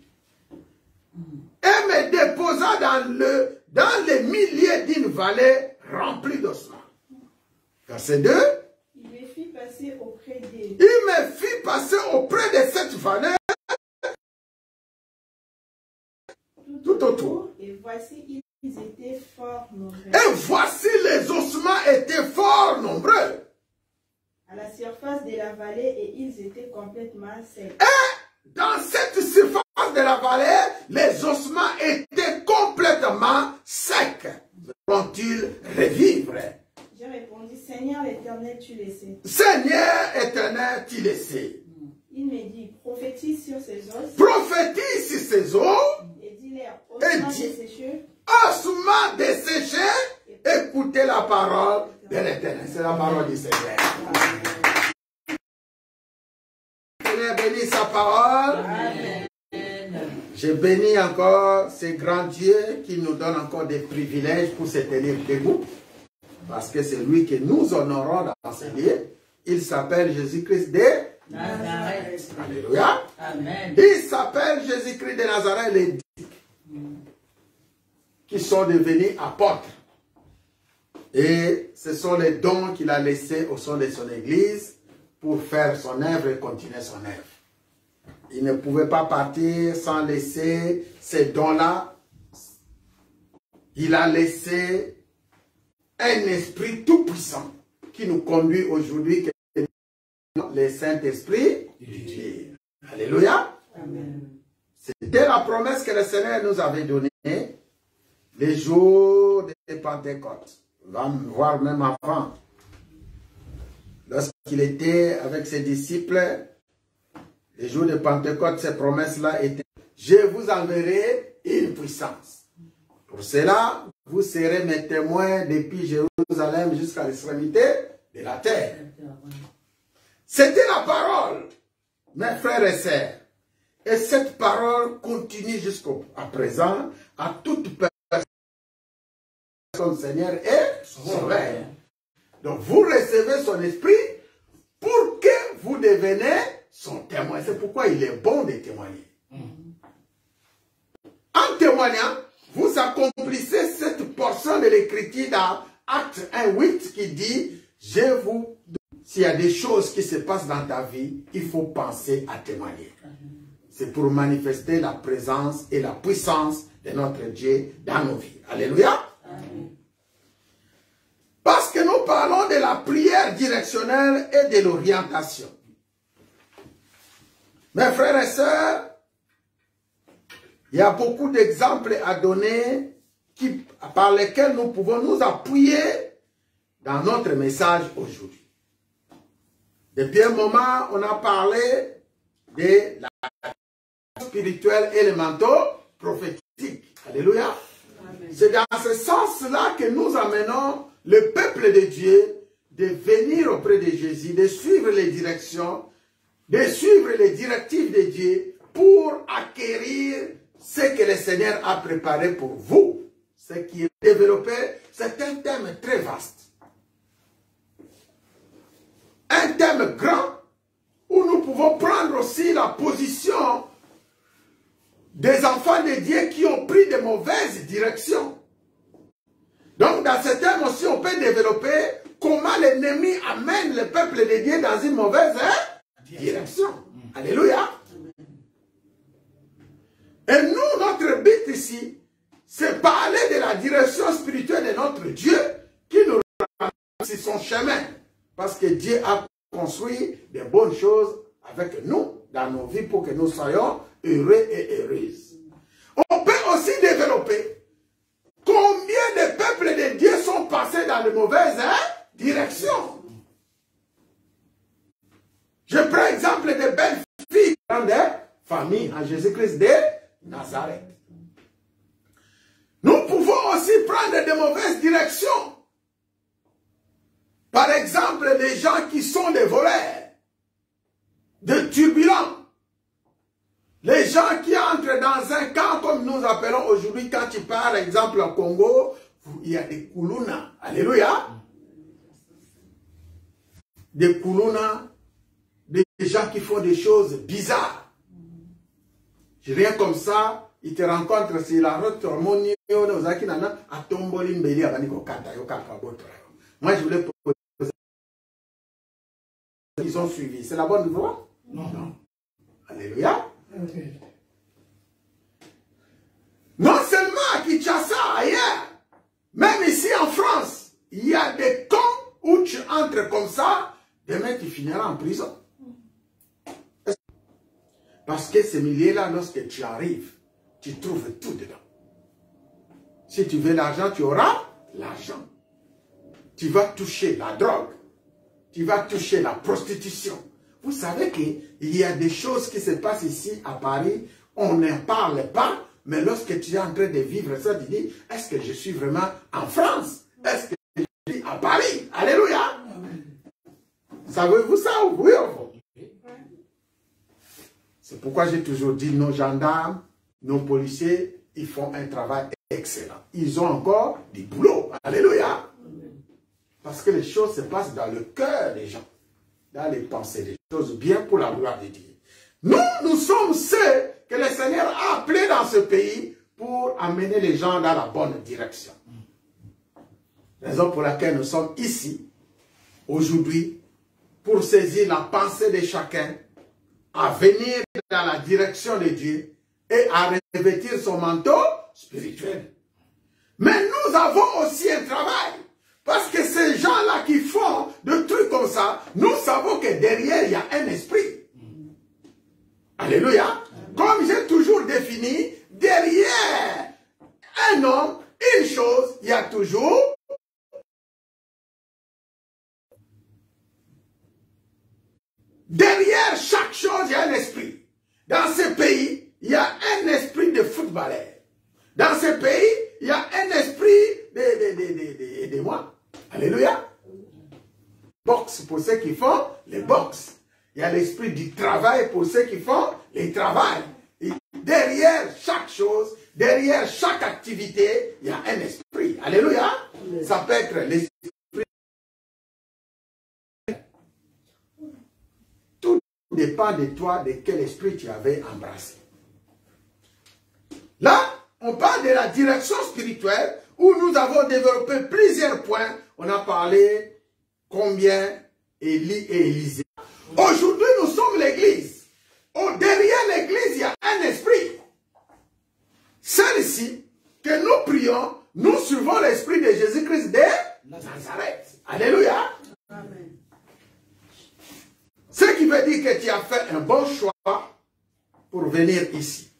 Et me déposa dans le milieu d'une vallée remplie d'ossements. Verset 2. Il me fit passer auprès d'eux. Il me fit passer auprès de cette vallée tout autour. Et voici, ils étaient fort nombreux. Et voici, les ossements étaient fort nombreux. À la surface de la vallée, et ils étaient complètement secs. Et dans cette surface de la vallée, les ossements étaient complètement secs. Vont-ils revivre? Je répondis, Seigneur l'Éternel, tu le sais. Seigneur éternel, tu le sais. Il me dit, prophétise sur ces os. Prophétise sur ces os. Et dis-leur, ossements desséchés. Ossements desséchés. Écoutez la parole de l'Éternel. C'est la parole du Seigneur. Seigneur bénit sa parole. Amen. Je bénis encore ce grand Dieu qui nous donne encore des privilèges pour se tenir debout. Parce que c'est lui que nous honorons dans ce lieu. Il s'appelle Jésus-Christ de Nazareth. Alléluia. Amen. Il s'appelle Jésus-Christ de Nazareth, les disciples qui sont devenus apôtres. Et ce sont les dons qu'il a laissés au sein de son église pour faire son œuvre et continuer son œuvre. il ne pouvait pas partir sans laisser ces dons-là. Il a laissé un esprit tout puissant qui nous conduit aujourd'hui, le Saint-Esprit. Alléluia. C'était la promesse que le Seigneur nous avait donnée les jours de Pentecôte, voire même avant. Lorsqu'il était avec ses disciples, les jours de Pentecôte, ces promesses-là étaient: je vous enverrai une puissance. Pour cela, vous serez mes témoins depuis Jérusalem jusqu'à l'extrémité de la terre. C'était la parole, mes frères et sœurs. Et cette parole continue jusqu'à présent à toute personne. Son Seigneur est sauveur. Donc vous recevez son esprit pour que vous deveniez son témoin. C'est pourquoi il est bon de témoigner. En témoignant, vous accomplissez cette portion de l'écriture dans Acte 1:8 qui dit: je vous... S'il y a des choses qui se passent dans ta vie, il faut penser à témoigner. C'est pour manifester la présence et la puissance de notre Dieu dans nos vies. Alléluia. Amen. Parce que nous parlons de la prière directionnelle et de l'orientation. Mes frères et sœurs, il y a beaucoup d'exemples à donner par lesquels nous pouvons nous appuyer dans notre message aujourd'hui. Depuis un moment, on a parlé de la spirituelle et le manteau prophétique. Alléluia. C'est dans ce sens-là que nous amenons le peuple de Dieu de venir auprès de Jésus, de suivre les directions, de suivre les directives de Dieu pour acquérir ce que le Seigneur a préparé pour vous. Ce qui est développé, c'est un thème très vaste. Un thème grand où nous pouvons prendre aussi la position des enfants de Dieu qui ont pris de mauvaises directions. Donc dans ce thème aussi, on peut développer comment l'ennemi amène le peuple de Dieu dans une mauvaise direction. Alléluia. Et nous, notre but ici, c'est parler de la direction spirituelle de notre Dieu qui nous ramène sur son chemin. Parce que Dieu a construit de bonnes choses avec nous dans nos vies pour que nous soyons heureux et heureuses. On peut aussi développer combien de peuples de Dieu sont passés dans de mauvaises directions. Je prends exemple de belles filles dans des familles en Jésus-Christ de Nazareth. Nous pouvons aussi prendre de mauvaises directions. Par exemple, les gens qui sont des voleurs, des turbulents, les gens qui entrent dans un camp comme nous appelons aujourd'hui, quand tu pars, par exemple, au Congo, il y a des koulouna. Alléluia. Des koulouna, des gens qui font des choses bizarres. Rien comme ça, ils te rencontrent sur la route, moi, je voulais poser. Ils ont suivi. C'est la bonne voie? Non. Non. Alléluia. Okay. Non seulement à Kinshasa, ailleurs, même ici en France, il y a des camps où tu entres comme ça, demain tu finiras en prison. Parce que ce milieu-là, lorsque tu arrives, tu trouves tout dedans. Si tu veux l'argent, tu auras l'argent. Tu vas toucher la drogue. Tu vas toucher la prostitution. Vous savez qu'il y a des choses qui se passent ici à Paris, on n'en parle pas, mais lorsque tu es en train de vivre ça, tu dis, est-ce que je suis vraiment en France? Est-ce que je suis à Paris? Alléluia! Savez-vous ça? Oui ou non? C'est pourquoi j'ai toujours dit, nos gendarmes, nos policiers, ils font un travail excellent. Ils ont encore du boulot. Alléluia! Parce que les choses se passent dans le cœur des gens, dans les pensées, des choses bien pour la gloire de Dieu. Nous sommes ceux que le Seigneur a appelés dans ce pays pour amener les gens dans la bonne direction. Raison pour laquelle nous sommes ici, aujourd'hui, pour saisir la pensée de chacun, à venir dans la direction de Dieu et à revêtir son manteau spirituel. Mais nous avons aussi un travail. Parce que ces gens-là qui font des trucs comme ça, nous savons que derrière, il y a un esprit. Alléluia. Comme j'ai toujours défini, derrière un homme, une chose, il y a toujours derrière chaque chose, il y a un esprit. Dans ce pays, il y a un esprit de footballeur. Dans ce pays, il y a un esprit de moi. Alléluia. Boxe pour ceux qui font les boxes. Il y a l'esprit du travail pour ceux qui font les travails. Et derrière chaque chose, derrière chaque activité, il y a un esprit. Alléluia. Ça peut être l'esprit. Tout dépend de toi, de quel esprit tu avais embrassé. Là, on parle de la direction spirituelle où nous avons développé plusieurs points. On a parlé combien Élie et Élisée. Aujourd'hui, nous sommes l'église. Derrière l'église, il y a un esprit. Celle-ci, que nous prions, nous suivons l'esprit de Jésus-Christ de Nazareth. Alléluia. Amen. Ce qui veut dire que tu as fait un bon choix pour venir ici.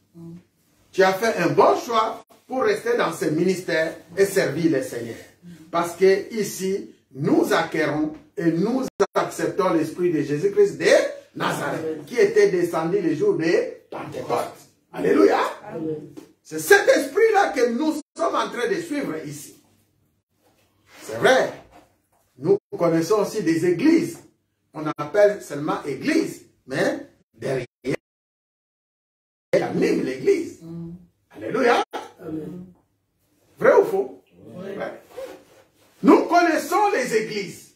Tu as fait un bon choix pour rester dans ce ministère et servir le Seigneur. Parce que ici, nous acquérons et nous acceptons l'esprit de Jésus-Christ de Nazareth, qui était descendu le jour de Pentecôte. Alléluia. C'est cet esprit-là que nous sommes en train de suivre ici. C'est vrai. Nous connaissons aussi des églises. On appelle seulement église. Mais derrière, il y a même l'église. Alléluia. Vrai ou faux? Vrai. Nous connaissons les églises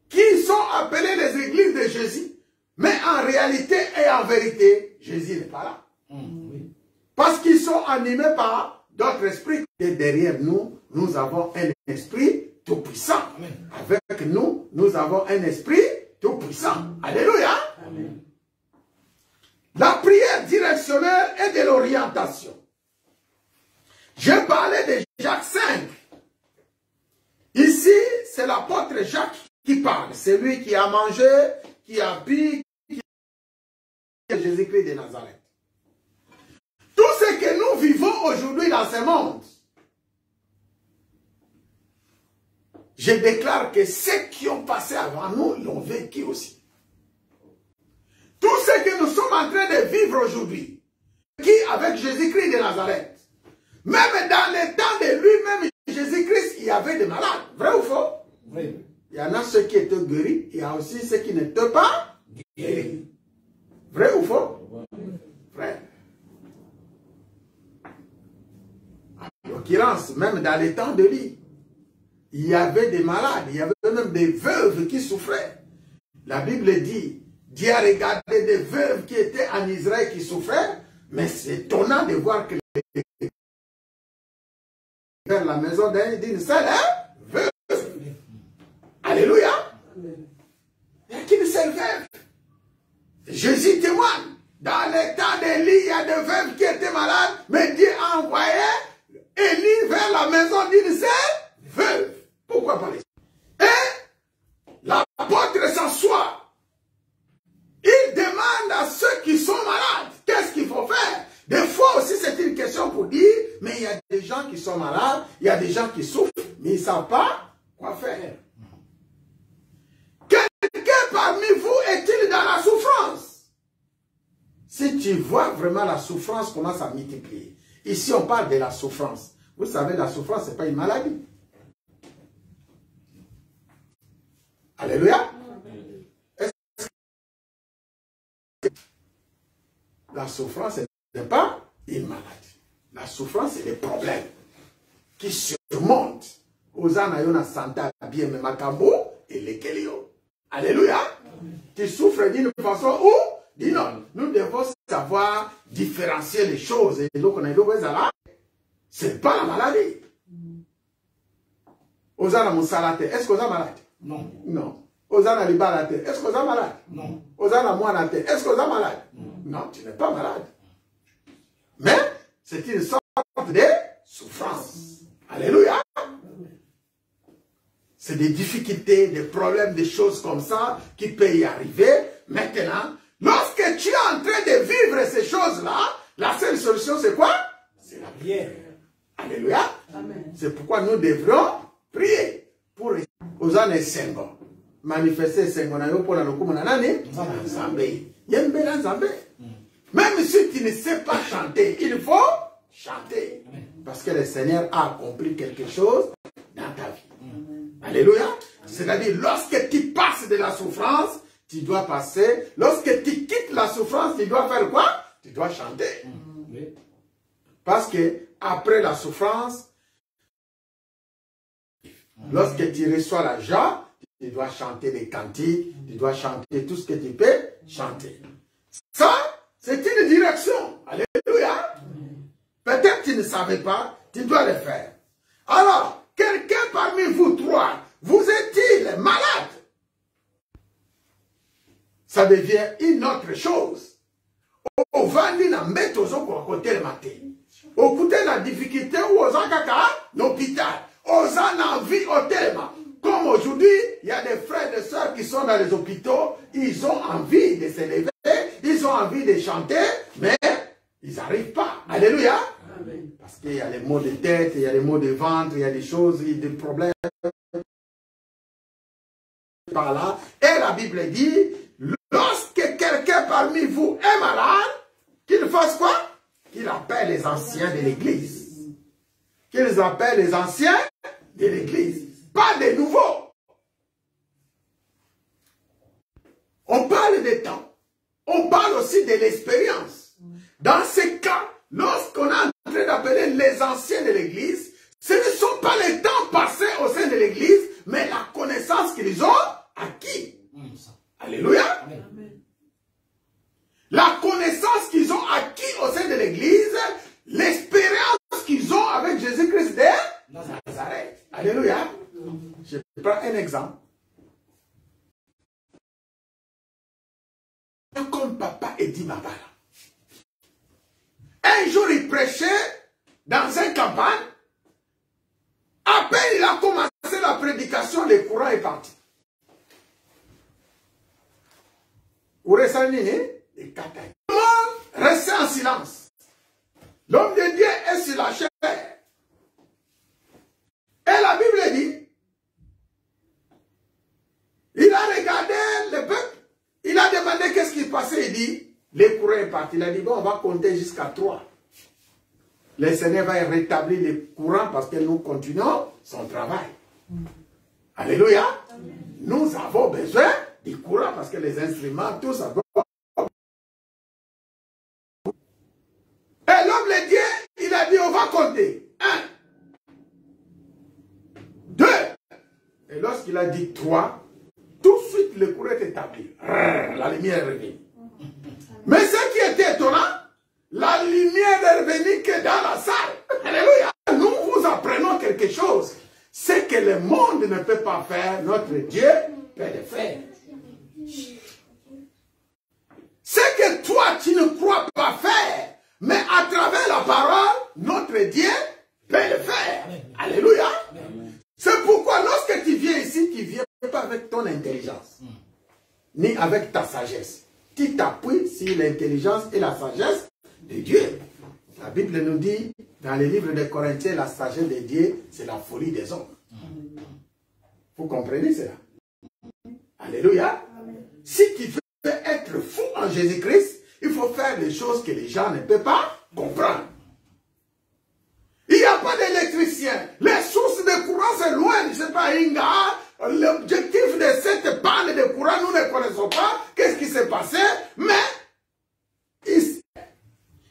qui sont appelées les églises de Jésus, mais en réalité et en vérité, Jésus n'est pas là. Parce qu'ils sont animés par d'autres esprits. Et derrière nous, nous avons un esprit tout-puissant. Avec nous, nous avons un esprit tout-puissant. Alléluia. Amen. La prière directionnelle et de l'orientation. J'ai parlé de Jacques 5. Ici, c'est l'apôtre Jacques qui parle. C'est lui qui a mangé, qui a bu, qui a Jésus-Christ de Nazareth. Tout ce que nous vivons aujourd'hui dans ce monde, je déclare que ceux qui ont passé avant nous l'ont vécu aussi. Tout ce que nous sommes en train de vivre aujourd'hui, qui avec Jésus-Christ de Nazareth, même dans les temps de lui-même, Jésus-Christ, il y avait des malades. Vrai ou faux? Oui. Il y en a ceux qui étaient guéris, il y a aussi ceux qui n'étaient pas guéris. Vrai ou faux? Vrai. En l'occurrence, même dans les temps de lui, il y avait des malades, il y avait même des veuves qui souffraient. La Bible dit, Dieu a regardé des veuves qui étaient en Israël qui souffraient, mais c'est étonnant de voir que vers la maison d'une seule veuve. Alléluia. Il n'y a qu'une seule veuve. Jésus témoigne. Dans les temps d'Élie, il y a des veuves qui étaient malades, mais Dieu a envoyé Élie vers la maison d'une seule veuve. Pourquoi parler? Et l'apôtre s'assoit. Il demande à ceux qui sont malades, qu'est-ce qu'il faut faire? Des fois aussi, c'est une question pour dire, mais il y a des gens qui sont malades, il y a des gens qui souffrent, mais ils ne savent pas quoi faire. Quelqu'un parmi vous est-il dans la souffrance? Si tu vois vraiment la souffrance commence à multiplier. Ici, on parle de la souffrance. Vous savez, la souffrance, ce n'est pas une maladie. Alléluia. La souffrance n'est pas une maladie. La souffrance, c'est des problèmes qui surmontent. Osana Santa bien Makambo et les Kelio. Alléluia. Tu souffres d'une façon ou d'une autre. Nous devons savoir différencier les choses. Et donc, on a dit, ce n'est pas la maladie. Osana Moussalate, est-ce qu'on a malade? Non. Non. Osana liba la terre. Est-ce que vous êtes malade? Non. Osana moi la terre. Est-ce que vous êtes malade? Non, tu n'es pas malade. Mais c'est une sorte de souffrance. Alléluia. C'est des difficultés, des problèmes, des choses comme ça qui peuvent y arriver. Maintenant, lorsque tu es en train de vivre ces choses-là, la seule solution c'est quoi? C'est la prière. Alléluia. C'est pourquoi nous devrions prier pour Osana Sengo. Manifester Sengo na yo pour la lokumu na nani? Nzambe. Yembela Nzambe. Même si tu ne sais pas chanter, il faut chanter. Parce que le Seigneur a accompli quelque chose dans ta vie. Alléluia. C'est-à-dire, lorsque tu passes de la souffrance, tu dois passer. Lorsque tu quittes la souffrance, tu dois faire quoi? Tu dois chanter. Parce que après la souffrance, lorsque tu reçois la joie, tu dois chanter des cantiques, tu dois chanter tout ce que tu peux chanter. Ça, c'est une direction. Alléluia. Peut-être que tu ne savais pas, tu dois le faire. Alors, quelqu'un parmi vous trois, vous êtes-il malade? Ça devient une autre chose. Au vandi na mbeto zoko à côté le matin. Au côté la difficulté ou aux kaka l'hôpital. Aux envie au thème. Comme aujourd'hui, il y a des frères et des sœurs qui sont dans les hôpitaux, ils ont envie de s'élever, ils ont envie de chanter, mais ils n'arrivent pas. Alléluia. Amen. Parce qu'il y a les maux de tête, il y a les maux de ventre, il y a des choses, il y a des problèmes par là. Et la Bible dit, lorsque quelqu'un parmi vous est malade, qu'il fasse quoi? Qu'il appelle les anciens de l'église. Qu'ils appellent les anciens de l'église. Pas des nouveaux. On parle des temps. On parle aussi de l'expérience. Dans ces cas, lorsqu'on est en train d'appeler les anciens de l'église, ce ne sont pas les temps passés au sein de l'église, mais la connaissance qu'ils ont acquis. Alléluia. Amen. La connaissance qu'ils ont acquis au sein de l'église, l'expérience qu'ils ont avec Jésus-Christ de Nazareth. Alléluia. Je prends un exemple. Comme papa Eddie Mabala. Un jour, il prêchait dans une campagne. À peine il a commencé la prédication, le courant est parti. Vous ressentez les catailles. Comment rester en silence? L'homme de Dieu est sur la chair. Et la Bible dit, il a regardé le peuple, il a demandé qu'est-ce qui passait, il dit, le courant est parti. Il a dit, bon, on va compter jusqu'à 3. Le Seigneur va rétablir le courant parce que nous continuons son travail. Alléluia. Amen. Nous avons besoin du courant parce que les instruments, tout ça. Et l'homme de Dieu, il a dit, on va compter. 1, 2. Et lorsqu'il a dit 3, tout de suite le courant est établi. La lumière est revenue. Mais ce qui était étonnant, la lumière est revenue que dans la salle. Alléluia. Nous vous apprenons quelque chose. Ce que le monde ne peut pas faire, notre Dieu peut le faire. Ce que toi tu ne crois pas faire, mais à travers la parole, notre Dieu peut le faire. Alléluia. C'est pourquoi lorsque tu viens ici, tu ne viens pas avec ton intelligence, ni avec ta sagesse. Tu t'appuies sur l'intelligence et la sagesse de Dieu. La Bible nous dit, dans les livres de Corinthiens, la sagesse de Dieu, c'est la folie des hommes. Vous comprenez cela? Alléluia. Si tu veux être fou en Jésus-Christ, il faut faire des choses que les gens ne peuvent pas comprendre. Il n'y a pas d'électricien. Les sources de courant, c'est loin. Je ne sais pas, Inga. L'objectif de cette panne de courant, nous ne connaissons pas. Qu'est-ce qui s'est passé? Mais, ici,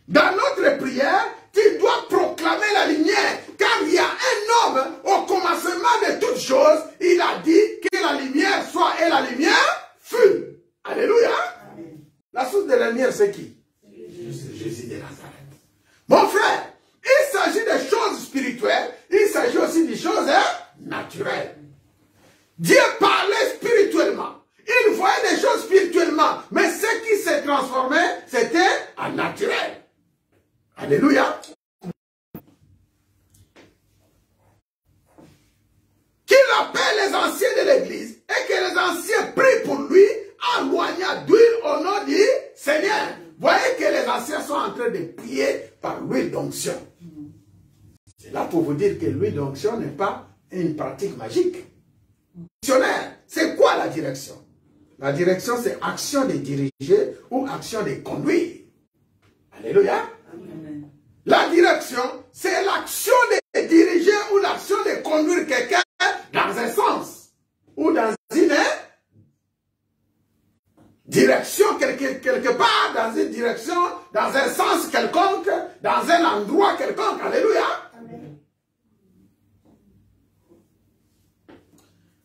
dans notre prière, tu dois proclamer la lumière. Car il y a un homme, au commencement de toutes choses, il a dit que la lumière soit et la lumière fut. Alléluia. Amen. La source de la lumière, c'est qui? Jésus de Nazareth. Mon frère, il s'agit de choses spirituelles, il s'agit aussi de choses naturelles. Dieu parlait spirituellement. transformé, c'était en naturel. Alléluia. Qu'il appelle les anciens de l'église et que les anciens prient pour lui en loignant d'huile au nom du Seigneur. Voyez que les anciens sont en train de prier par l'huile d'onction. C'est là pour vous dire que l'huile d'onction n'est pas une pratique magique. C'est quoi la direction? La direction, c'est action de diriger ou action de conduire. Alléluia. Amen. La direction, c'est l'action de diriger ou l'action de conduire quelqu'un dans un sens ou dans une direction quelque part, dans une direction, dans un sens quelconque, dans un endroit quelconque. Alléluia. Amen.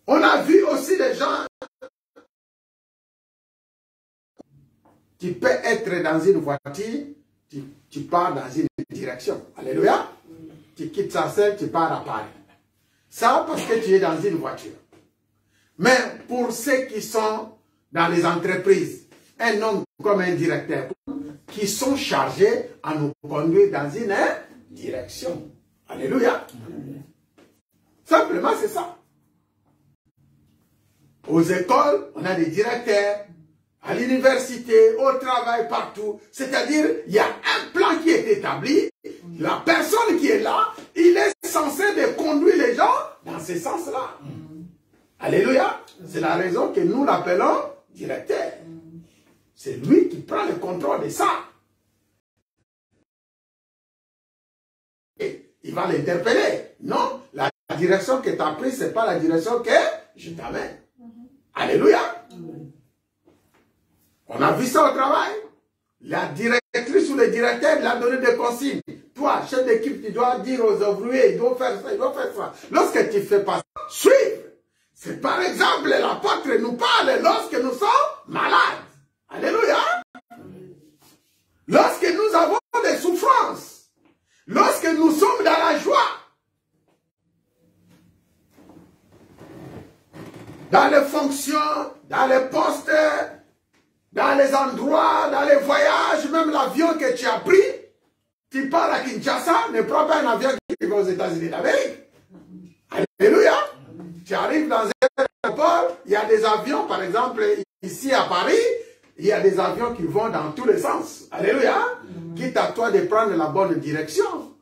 On a vu aussi des gens qui peuvent être dans une voiture, tu pars dans une direction. Alléluia. Tu quittes sa scène, tu pars à Paris. Ça parce que tu es dans une voiture. Mais pour ceux qui sont dans les entreprises, un homme comme un directeur, qui sont chargés à nous conduire dans une direction. Alléluia. Simplement, c'est ça. Aux écoles, on a des directeurs. À l'université, au travail, partout. C'est-à-dire, il y a un plan qui est établi. La personne qui est là, il est censé de conduire les gens dans ce sens-là. Alléluia. C'est la raison que nous l'appelons directeur. C'est lui qui prend le contrôle de ça. Et il va l'interpeller. Non, la direction que tu as prise, ce n'est pas la direction que je t'amène. Alléluia. On a vu ça au travail. La directrice ou le directeur l'a donné des consignes. Toi, chef d'équipe, tu dois dire aux ouvriers, ils doivent faire ça, ils doivent faire ça. Lorsque tu fais pas ça, suivre. C'est par exemple, l'apôtre nous parle lorsque nous sommes malades. Alléluia. Lorsque nous avons des souffrances. Lorsque nous sommes dans la joie. Dans les fonctions, dans les postes, dans les endroits, dans les voyages, même l'avion que tu as pris, tu pars à Kinshasa, ne prends pas un avion qui va aux États-Unis d'Amérique. Alléluia. Tu arrives dans un aéroport, il y a des avions, par exemple, ici à Paris, il y a des avions qui vont dans tous les sens. Alléluia. Quitte à toi de prendre la bonne direction.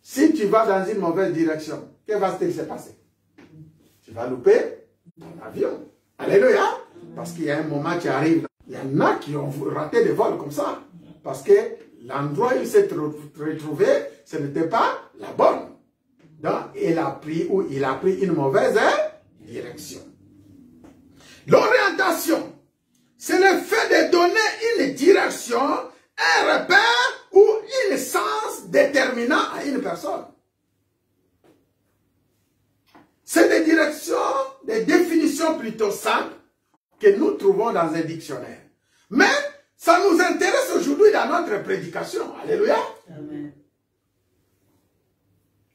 Si tu vas dans une mauvaise direction, que va-t-il se passer? Tu vas louper ton avion. Alléluia. Parce qu'il y a un moment qui arrive, il y en a qui ont raté des vols comme ça. Parce que l'endroit où il s'est retrouvé, ce n'était pas la bonne. Donc, il a pris une mauvaise direction. L'orientation, c'est le fait de donner une direction, un repère ou un sens déterminant à une personne. C'est des directions, des définitions plutôt simples que nous trouvons dans un dictionnaire. Mais ça nous intéresse aujourd'hui dans notre prédication. Alléluia. Amen.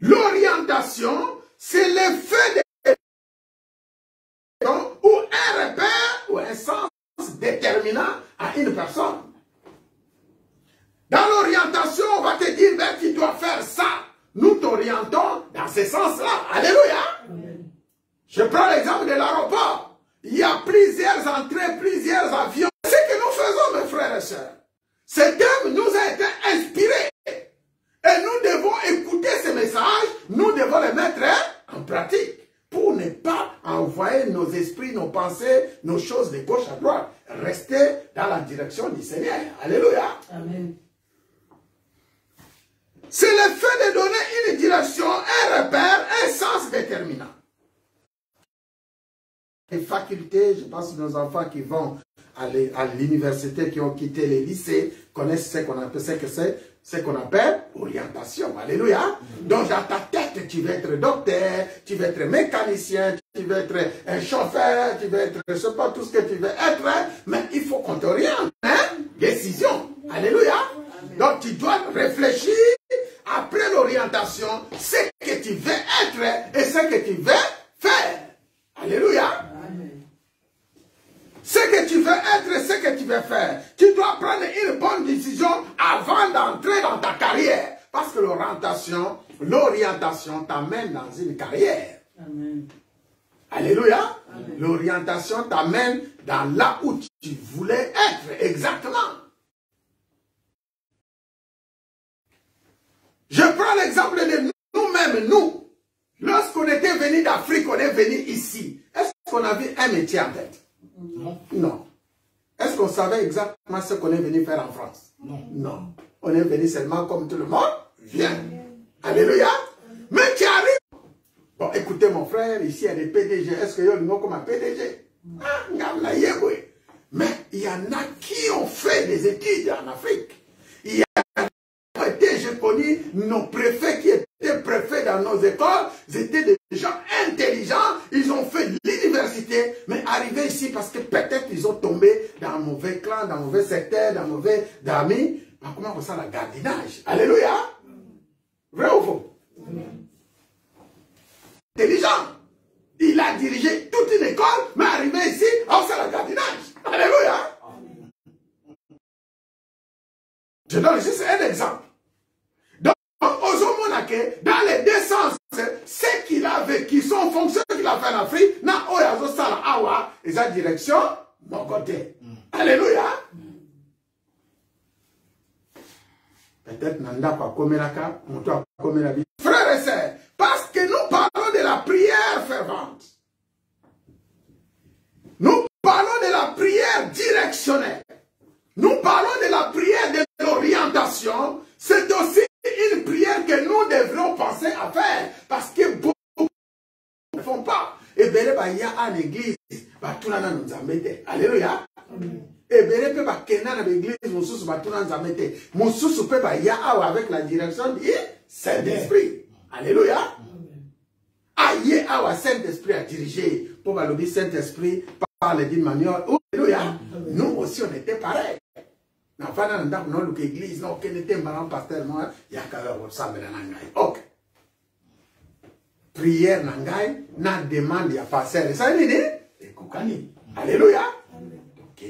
L'orientation, c'est le fait de ou un repère ou un sens déterminant à une personne. Dans l'orientation, on va te dire, ben, tu dois faire ça. Nous t'orientons dans ce sens-là. Alléluia. Amen. Je prends l'exemple de l'aéroport. Il y a plusieurs entrées, plusieurs avions. Ce que nous faisons, mes frères et sœurs, ce thème nous a été inspiré. Et nous devons écouter ces messages, nous devons les mettre en pratique pour ne pas envoyer nos esprits, nos pensées, nos choses de gauche à droite. Rester dans la direction du Seigneur. Alléluia. Amen. C'est le fait de donner une direction, un repère, un sens déterminant. Les facultés, je pense que nos enfants qui vont à l'université, qui ont quitté les lycées, connaissent ce qu'on appelle, ce qu'on appelle orientation. Alléluia. Donc dans ta tête, tu veux être docteur, tu veux être mécanicien, tu veux être un chauffeur, tu veux être, je ne sais pas, tout ce que tu veux être, mais il faut qu'on t'oriente. Décision. Alléluia. Amen. Donc tu dois réfléchir après l'orientation, ce que tu veux être et ce que tu veux faire. Alléluia. ce que tu veux être et ce que tu veux faire. Tu dois prendre une bonne décision avant d'entrer dans ta carrière. Parce que l'orientation t'amène dans une carrière. Amen. Alléluia. L'orientation t'amène dans là où tu voulais être exactement. Je prends l'exemple de nous-mêmes, nous. Lorsqu'on était venu d'Afrique, on est venu ici. Est-ce qu'on avait un métier en tête? Non. Non. Est-ce qu'on savait exactement ce qu'on est venu faire en France? Non. Non. On est venu seulement comme tout le monde vient. Alléluia. Mais qui arrive. Bon, écoutez mon frère, ici il y a des PDG. Est-ce qu'il y a le nom comme un PDG? Mais il y en a qui ont fait des études en Afrique. Il y a j'ai connu nos préfets qui étaient préfets dans nos écoles, ils étaient des gens intelligents, ils ont fait l'université, mais arrivés ici parce que peut-être ils ont tombé dans un mauvais clan, dans un mauvais secteur, dans un mauvais amis. Comment on sent le gardinage? Alléluia. Vrai ou faux? Intelligent. Il a dirigé toute une école, mais arrivé ici, on sent le gardinage. Alléluia. Je donne juste un exemple. Dans les deux sens, ce qu'il a vécu, son fonction qu'il a fait en Afrique, na oyazo sala awa, et sa direction, mon côté. Alléluia. Peut-être nanda kwa komelaka, moto a komela bi. Frères et sœurs, parce que nous parlons de la prière fervente. Nous parlons de la prière directionnelle. Nous parlons de la prière de l'orientation. C'est aussi une prière que nous devrions penser à faire. Parce que beaucoup ne font pas. Et bien, il y a une église. Alléluia. Et bien, il y a une église. Avec la direction du Saint-Esprit. Alléluia. Aïe, Saint-Esprit a dirigé. Pour le Saint-Esprit parle d'une manière. Alléluia. Nous aussi, on était pareil. Ok. Prière nangai, na demande ya passer. Ça veut dire alléluia. Ok.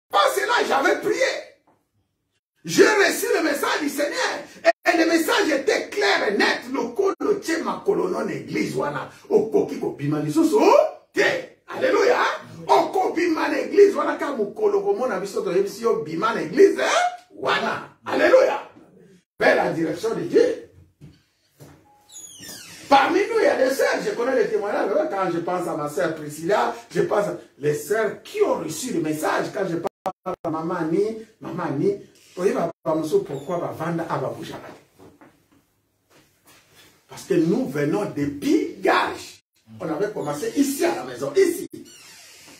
Parce que là, j'avais prié. J'ai reçu le message du Seigneur. Et le message était clair et net. Le colo ma colonon église wana. Okoki ko bimani susu. Alléluia. Oko bima l'église, voilà quand vous colocons à biso de bima l'église, voilà. Alléluia. Vers la direction de Dieu. Parmi nous, il y a des sœurs, je connais les témoignages, quand je pense à ma sœur Priscilla, je pense à les sœurs qui ont reçu le message, quand je parle à maman Annie, pourquoi va vendre à Babouja? Parce que nous venons depuis Gage. On avait commencé ici à la maison, ici.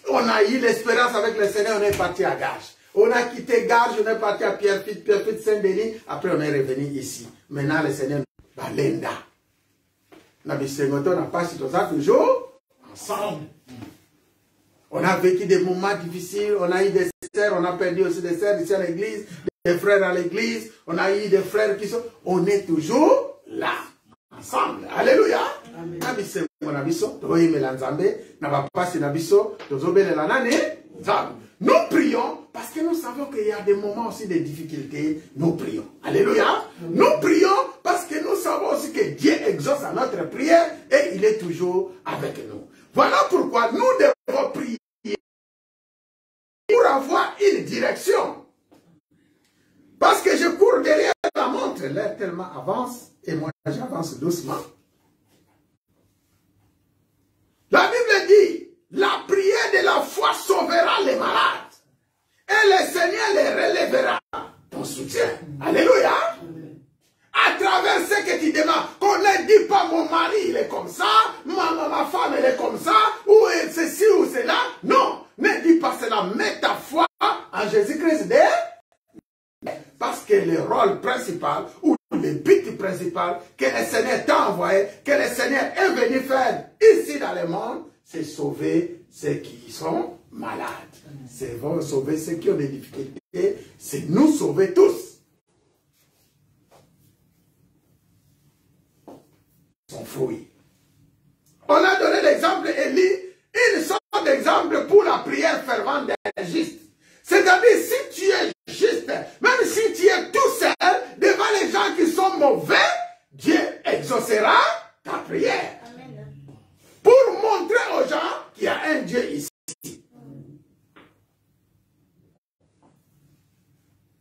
On a eu l'espérance avec le Seigneur, on est parti à Gage. On a quitté Gage, on est parti à Pierrefitte, Saint-Denis. Après, on est revenu ici. Maintenant, le Seigneur, Balenda. On a passé toujours ensemble. On a vécu des moments difficiles, on a eu des sœurs, on a perdu aussi des sœurs ici à l'église, des frères à l'église, on a eu des frères qui sont... On est toujours là, ensemble. Alléluia. Nous prions parce que nous savons qu'il y a des moments aussi de difficultés. Nous prions. Alléluia. Nous prions parce que nous savons aussi que Dieu exauce à notre prière et il est toujours avec nous. Voilà pourquoi nous devons prier pour avoir une direction. Parce que je cours derrière la montre, l'air tellement avance et moi j'avance doucement. La Bible dit, la prière de la foi sauvera les malades. Et le Seigneur les relèvera. Ton soutien. Alléluia. À travers ce que tu demandes, qu'on ne dit pas mon mari il est comme ça, ma femme elle est comme ça, ou ceci ou cela. Non, ne dis pas cela. Mets ta foi en Jésus-Christ. Parce que le rôle principal, ou le but principal que le Seigneur t'a envoyé, que le Seigneur est venu faire ici dans le monde, c'est sauver ceux qui sont malades. C'est sauver ceux qui ont des difficultés. C'est nous sauver tous. Son fruit. On a donné l'exemple Élie, une sorte d'exemple prière fervente d'un juste. C'est-à-dire, si tu es juste, même si tu es tout seul, devant les gens qui sont mauvais, Dieu exaucera ta prière. Amen. Pour montrer aux gens qu'il y a un Dieu ici.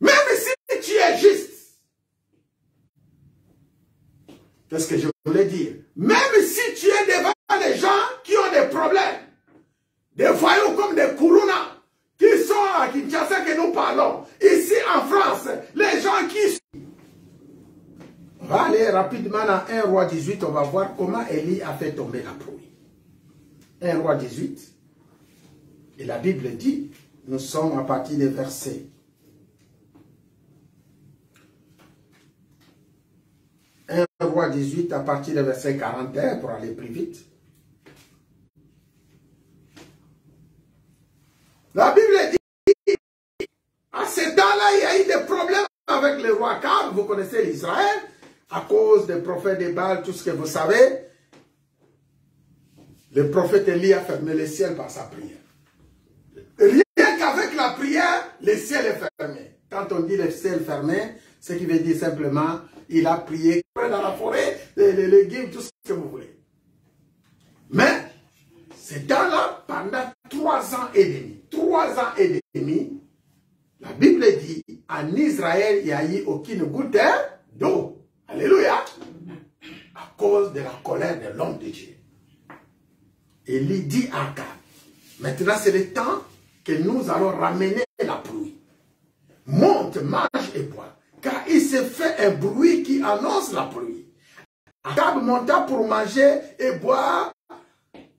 Même si tu es juste. Qu'est-ce que je voulais dire? Même si tu es devant les gens qui ont des problèmes, des voyous comme des Kourouna, qui sont à Kinshasa que nous parlons, ici en France, les gens qui... On va aller rapidement dans 1 Roi 18, on va voir comment Élie a fait tomber la pluie. 1 Roi 18, et la Bible dit, nous sommes à partir des versets 1 Roi 18 à partir du verset 41 pour aller plus vite. La Bible dit, à ce temps-là, il y a eu des problèmes avec le roi Akab, vous connaissez l'Israël, à cause des prophètes de Baal, tout ce que vous savez. Le prophète Élie a fermé le ciel par sa prière. Rien qu'avec la prière, le ciel est fermé. Quand on dit le ciel fermé, ce qui veut dire simplement, il a prié dans la forêt, les légumes, tout ce que vous voulez. Mais, c'est dans-là, pendant 3 ans et demi. 3 ans et demi, la Bible dit, en Israël, il n'y a eu aucune goutte d'eau. Alléluia. À cause de la colère de l'homme de Dieu. Élie dit à Akab, maintenant c'est le temps que nous allons ramener la pluie. Monte, mange et bois. Car il s'est fait un bruit qui annonce la pluie. Akab monta pour manger et boire,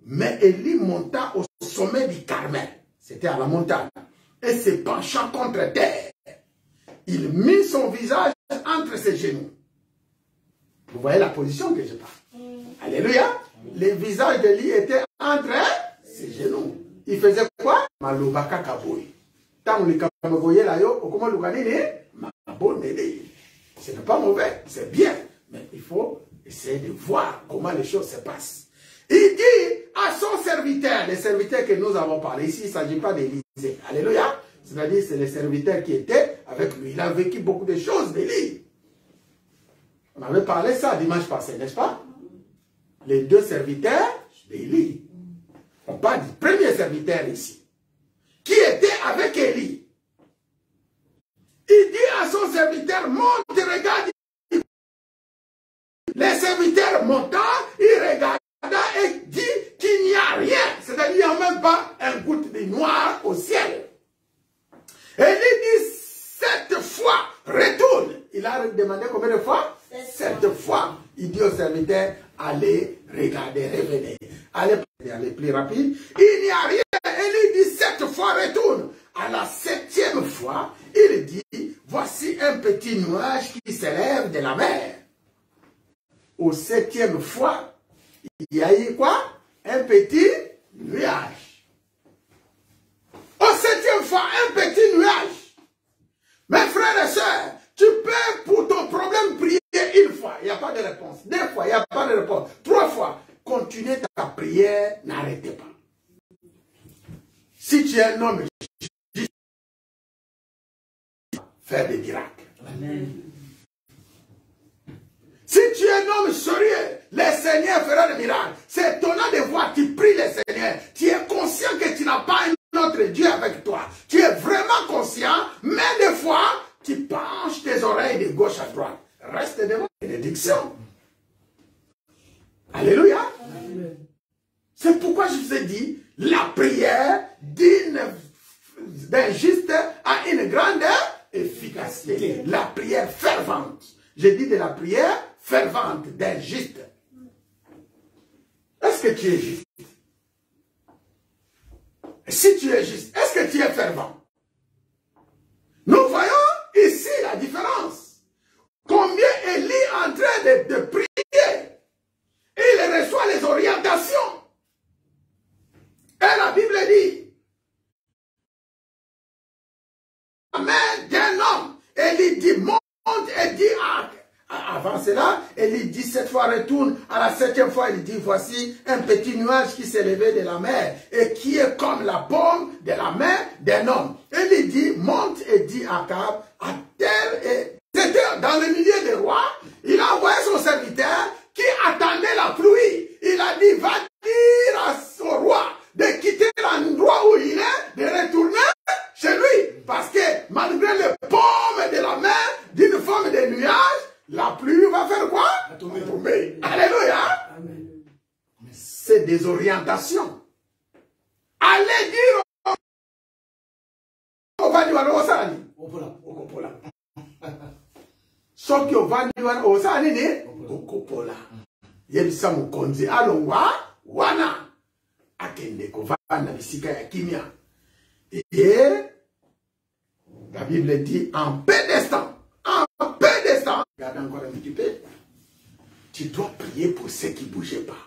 mais Élie monta au sommet du Carmel. C'était à la montagne. Et se penchant contre terre, il mit son visage entre ses genoux. Vous voyez la position que je parle. Alléluia. Le visage d'Élie était entre ses genoux. Il faisait quoi? Malobaka kaboy. Tant le kaboye là yo, comment le gagner? Ce n'est pas mauvais, c'est bien. Mais il faut essayer de voir comment les choses se passent. Il dit à son serviteur, les serviteurs que nous avons parlé ici, il ne s'agit pas d'Élisée. Alléluia. C'est-à-dire c'est les serviteurs qui étaient avec lui. Il a vécu beaucoup de choses d'Élie. On avait parlé ça dimanche passé, n'est-ce pas? Les 2 serviteurs d'Élie. On parle du premier serviteur ici. Qui était avec Élie. Il dit à son serviteur, monte, regarde. Les serviteurs montant, il regarda et dit qu'il n'y a rien. C'est-à-dire qu'il n'y a même pas un goutte de noir au ciel. Et il dit 7 fois, retourne. Il a demandé combien de fois? 7 fois. Il dit au serviteur, allez, regardez, revenez. Allez plus rapide. Il n'y a rien. Et il dit 7 fois, retourne. À la 7e fois, il dit, voici un petit nuage qui s'élève de la mer. Au 7e fois, il y a eu quoi? Un petit nuage. Au 7e fois, un petit nuage. Mes frères et sœurs, tu peux pour ton problème prier 1 fois, il n'y a pas de réponse. 2 fois, il n'y a pas de réponse. 3 fois, continuez ta prière, n'arrêtez pas. Si tu es un homme, faire des miracles. Amen. Si tu es un homme sérieux, le Seigneur fera des miracles. C'est étonnant de voir, tu pries le Seigneur. Tu es conscient que tu n'as pas un autre Dieu avec toi. Tu es vraiment conscient, mais des fois, tu penches tes oreilles de gauche à droite. Reste devant la bénédiction. Alléluia. C'est pourquoi je vous ai dit, la prière d'un juste a une grande efficacité. La prière fervente. Je dis de la prière fervente d'un juste. Est-ce que tu es juste? Si tu es juste, est-ce que tu es fervent? Nous voyons ici la différence. Combien Élie est en train de prier. Et il reçoit les orientations. Et la Bible dit, Amen d'un homme. Élie dit, monte et dit à avant cela, Élie dit 7 fois retourne. À la 7e fois, il dit, voici un petit nuage qui s'est levé de la mer et qui est comme la paume de la main d'un homme. Élie dit, monte et dit à Akab, à terre, et c'était dans le milieu des rois, il a envoyé son serviteur qui attendait la pluie. Il a dit, va dire au roi de quitter l'endroit où il est, de retourner chez lui. Parce que malgré les paumes de la main d'une forme de nuage, la pluie va faire quoi? Tomber. Alléluia. C'est des orientations. Allez dire au Vaniwano Osani. Okopola. Soki au Vaniwano Osani ne Okopola. Yebisa mukonzi alongwa wana. Akende kovana bisika ya kimia. Et la Bible dit en peu d'instant, regarde encore un petit peu, tu dois prier pour ceux qui ne bougeaient pas.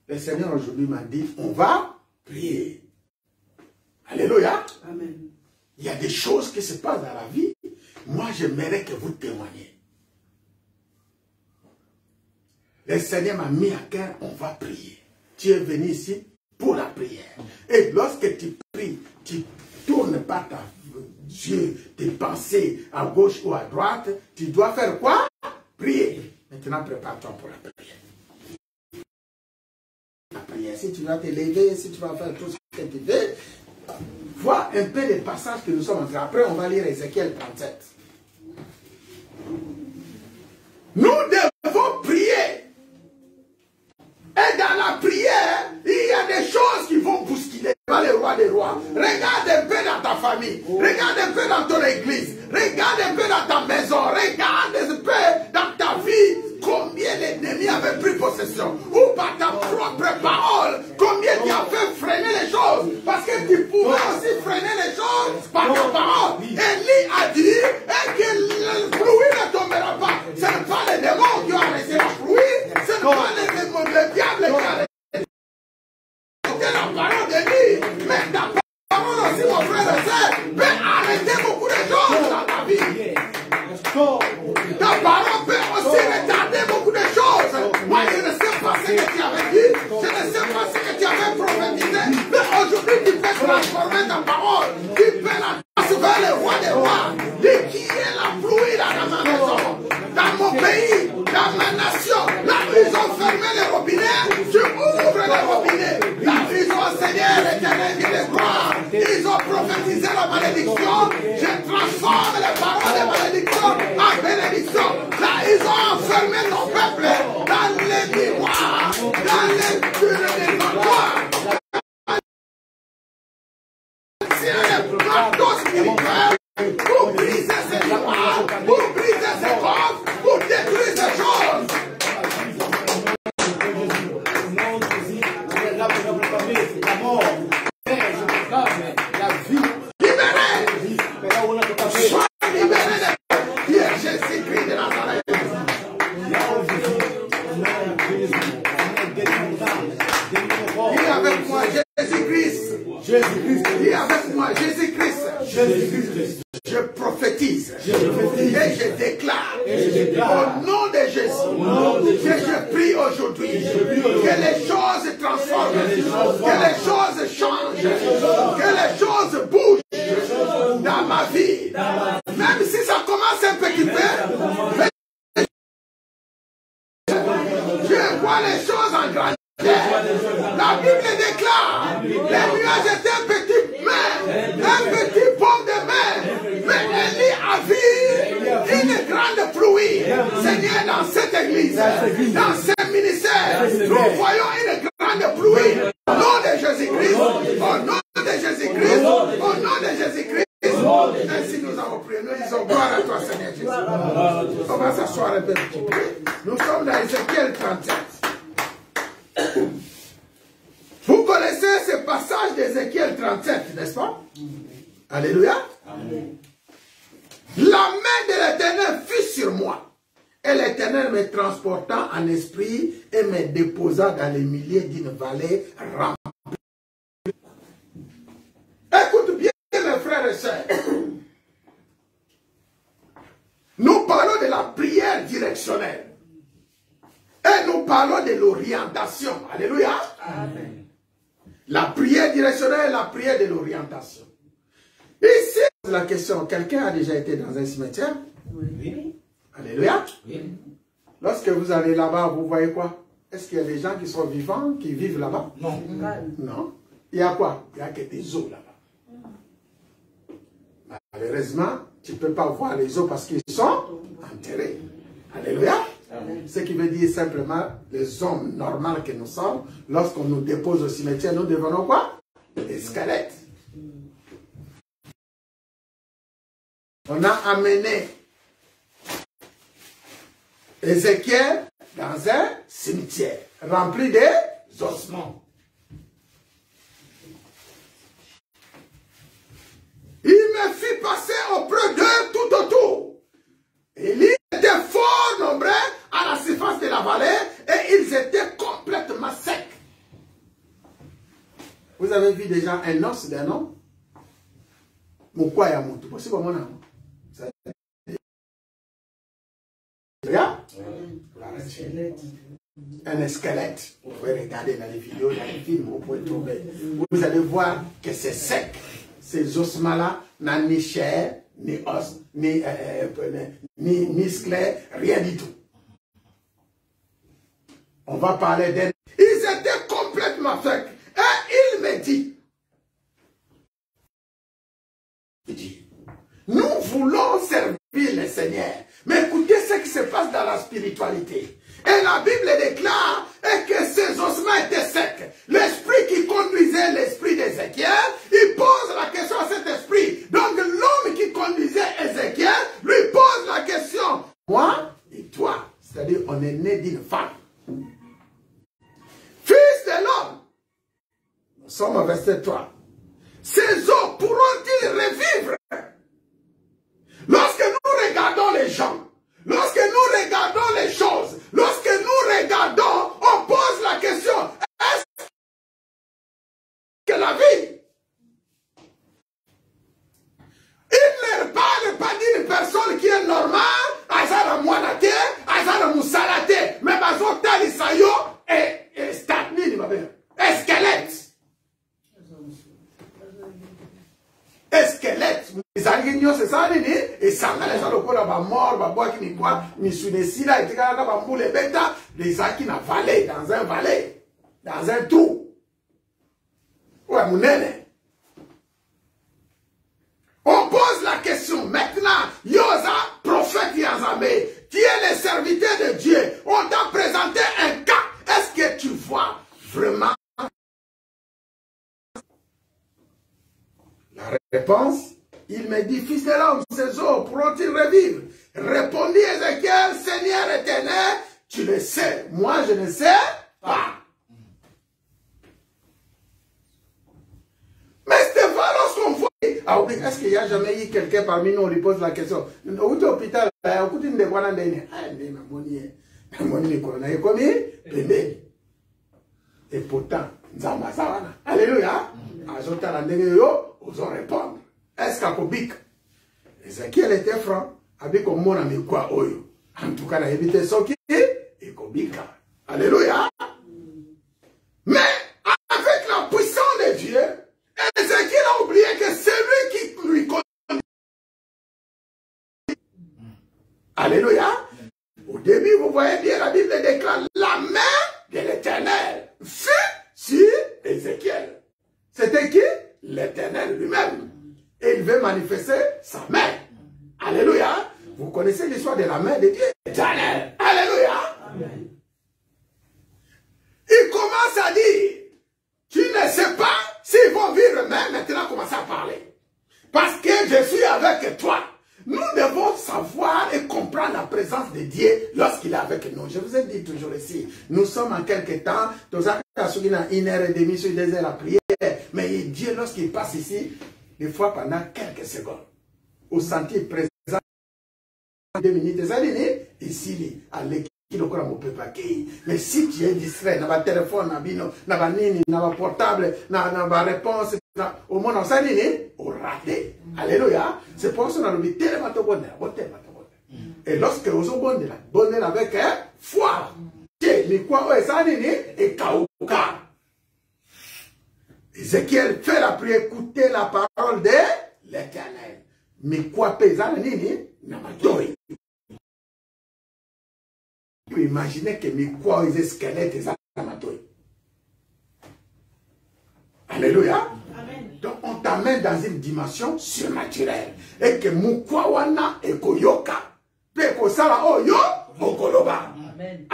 Le Seigneur aujourd'hui m'a dit, on va prier. Alléluia. Amen. Il y a des choses qui se passent dans la vie. Moi, j'aimerais que vous témoigniez. Le Seigneur m'a mis à cœur, on va prier. Tu es venu ici pour la prière. Et lorsque tu pries, tu ne tournes pas ta yeux, tes pensées à gauche ou à droite, tu dois faire quoi? Prier. Maintenant, prépare-toi pour la prière. La prière, si tu vas te lever, si tu vas faire tout ce que tu veux, vois un peu les passages que nous sommes en train. Après, on va lire Ézéchiel 37. Nous devons prier. Et dans la prière, il y a des choses qui vont bousculer. Le roi des rois. Regarde un peu dans ta famille. Regarde un peu dans ton église. Regarde un peu dans ta maison. Regarde un peu dans ta vie. Combien l'ennemi avait pris possession. Ou par ta propre parole. Combien tu as fait freiner les choses. Parce que tu pouvais aussi freiner les choses par ta parole. Élie a dit que le pluie ne tombera pas. Ce n'est pas les démons qui ont arrêté la pluie. Ce n'est pas le diable qui a arrêté. C'est la parole de Dieu. Mais ta parole aussi, mon frère et soeur, peut arrêter beaucoup de choses dans ta vie. Ta parole peut aussi retarder beaucoup de choses. Moi, je ne sais pas ce que tu avais dit. Je ne sais pas ce que tu avais prophétisé. Mais aujourd'hui, tu peux transformer ta parole. Tu peux la transférer le roi des rois. Dis qui est la pluie dans ma maison, dans mon pays, dans ma nation. Là où ils ont fermé les robinets, tu ouvres les robinets. Là où ils ont enseigné l'éternel qui les croit. Ils ont prophétisé la malédiction. Je transforme les paroles de malédiction en bénédiction. Là ils ont enfermé ton peuple dans les miroirs, dans les miroirs. C'est un marteau spirituel pour briser ces miroirs, pour briser ces coffres, pour détruire ces choses. La mort, la vie, libéré. Sois libéré de Jésus-Christ de Nazareth. Il est avec moi, Jésus-Christ. Il est avec moi, Jésus-Christ. Je prophétise. Et je déclare. Au nom de Jésus. Que je prie aujourd'hui. Que les choses se transforment. Que les choses changent. Que les choses bougent dans ma vie. Même si ça commence un petit peu. Je vois les choses en grandeur. La Bible déclare, les nuages étaient un petit pomme de mer, mais Élie a vu une grande pluie. Seigneur, dans cette église, dans ce ministère, nous voyons une grande pluie. Au nom de Jésus-Christ, au nom de Jésus-Christ, au nom de Jésus-Christ. Ainsi nous avons prié, nous disons gloire à toi Seigneur Jésus. On va s'asseoir un peu. Nous sommes dans Ézéchiel 37. Vous connaissez ce passage d'Ézéchiel 37, n'est-ce pas? Alléluia. Amen. La main de l'Éternel fut sur moi. Et l'Éternel me transporta en esprit et me déposa dans les milieux d'une vallée remplie. Écoute bien mes frères et sœurs. Nous parlons de la prière prière directionnelle. Et nous parlons de l'orientation. Alléluia. Amen. La prière directionnelle, la prière de l'orientation. Ici, la question, quelqu'un a déjà été dans un cimetière? Oui. Alléluia. Oui. Lorsque vous allez là-bas, vous voyez quoi? Est-ce qu'il y a des gens qui sont vivants, qui vivent là-bas? Non. Non. Il y a quoi? Il n'y a que des os là-bas. Malheureusement, tu ne peux pas voir les os parce qu'ils sont enterrés. Alléluia. Amen. Ce qui veut dire simplement, les hommes normaux que nous sommes, lorsqu'on nous dépose au cimetière, nous devenons quoi? Des squelettes. On a amené Ézéchiel dans un cimetière rempli des ossements. Il me fit passer auprès d'eux tout autour. Et ils étaient fort nombreux à la surface de la vallée et ils étaient complètement secs. Vous avez vu déjà un os d'un homme? Un squelette. Vous pouvez regarder dans les vidéos, dans les films, vous pouvez trouver. Vous allez voir que c'est sec. Ces ossements-là n'ont ni chair, ni os, ni squelette, rien du tout. On va parler d'elle. Ils étaient complètement secs. Et il me dit, nous voulons servir le Seigneur. Mais écoutez ce qui se passe dans la spiritualité. Et la Bible déclare que ces ossements étaient secs. L'esprit qui conduisait l'esprit d'Ézéchiel, il pose la question à cet esprit. Donc l'homme qui conduisait Ézéchiel lui pose la question. Moi et toi, c'est-à-dire on est né d'une femme. Fils de l'homme. Nous sommes au verset 3. Ces os pourront-ils revivre? Lorsque nous regardons les gens, lorsque nous regardons les choses, lorsque nous regardons, on pose la question, est-ce que la vie? Il ne parle pas d'une personne qui est normale, Azara Mouanate, Azara Moussalate, mais Bazo Talisayo et Statnini, ma belle, et squelette. Squelette, les alignons, c'est ça, et ça, les alocos là, mort, bois qui n'y quoi, ni sous des sila, et les bambous, les bêtas, les aki n'a vallée, dans un valet, dans un trou. Ouais, mon nene. On pose la question maintenant, Yosa, prophète Yazamé, qui est le serviteur de Dieu, on t'a présenté un cas. Est-ce que tu vois vraiment? La réponse, il me dit, fils de l'homme, ces os pourront-ils revivre? Répondit Ézéchiel, Seigneur éternel, tu le sais, moi je ne sais pas. Mais Stéphane, lorsqu'on voit, ah oui, est-ce qu'il n'y a jamais eu quelqu'un parmi nous, on lui pose la question, où est l'hôpital? Et pourtant, alléluia, osons répondre. Est-ce qu'Akobik, Ézéchiel était franc, avec mon mon ami quoi oyo. En tout cas, il a évité ce qui est Kobika. Alléluia. Mais avec la puissance de Dieu, Ézéchiel a oublié que c'est lui qui lui connaît. Alléluia. Au début, vous voyez bien, la Bible déclare la main de l'Éternel fut sur Ézéchiel. C'était qui? L'Éternel lui-même. Et il veut manifester sa main. Alléluia. Vous connaissez l'histoire de la main de Dieu. Éternel. Alléluia. Amen. Il commence à dire, tu ne sais pas s'ils vont vivre, mais maintenant commence à parler. Parce que je suis avec toi. Nous devons savoir et comprendre la présence de Dieu lorsqu'il est avec nous. Je vous ai dit toujours ici, nous sommes en quelques temps, nous avons 1h30 sur 2 heures à prier, mais Dieu lorsqu'il passe ici, des fois pendant quelques secondes, au sentier présent, 2 minutes, ici, à l'équipe, mais si tu es distrait, dans votre téléphone, dans votre portable, dans votre réponse, au monde, on s'est au raté. Alléluia. C'est pour ça qu'on a dit tellement de bonheur. Et Et lorsque vous avez bonne avec foi, Ézéchiel fait la prière, écouter la parole de l'Éternel. Mais quoi paysan nini namatoi. Vous pouvez imaginer que mes quoi les squelettes et namatoi. Alléluia. Amen. Donc on t'amène dans une dimension surnaturelle. Et que mukwa wana ekoyoka. Pe ko sala oyo okoloba. Amen.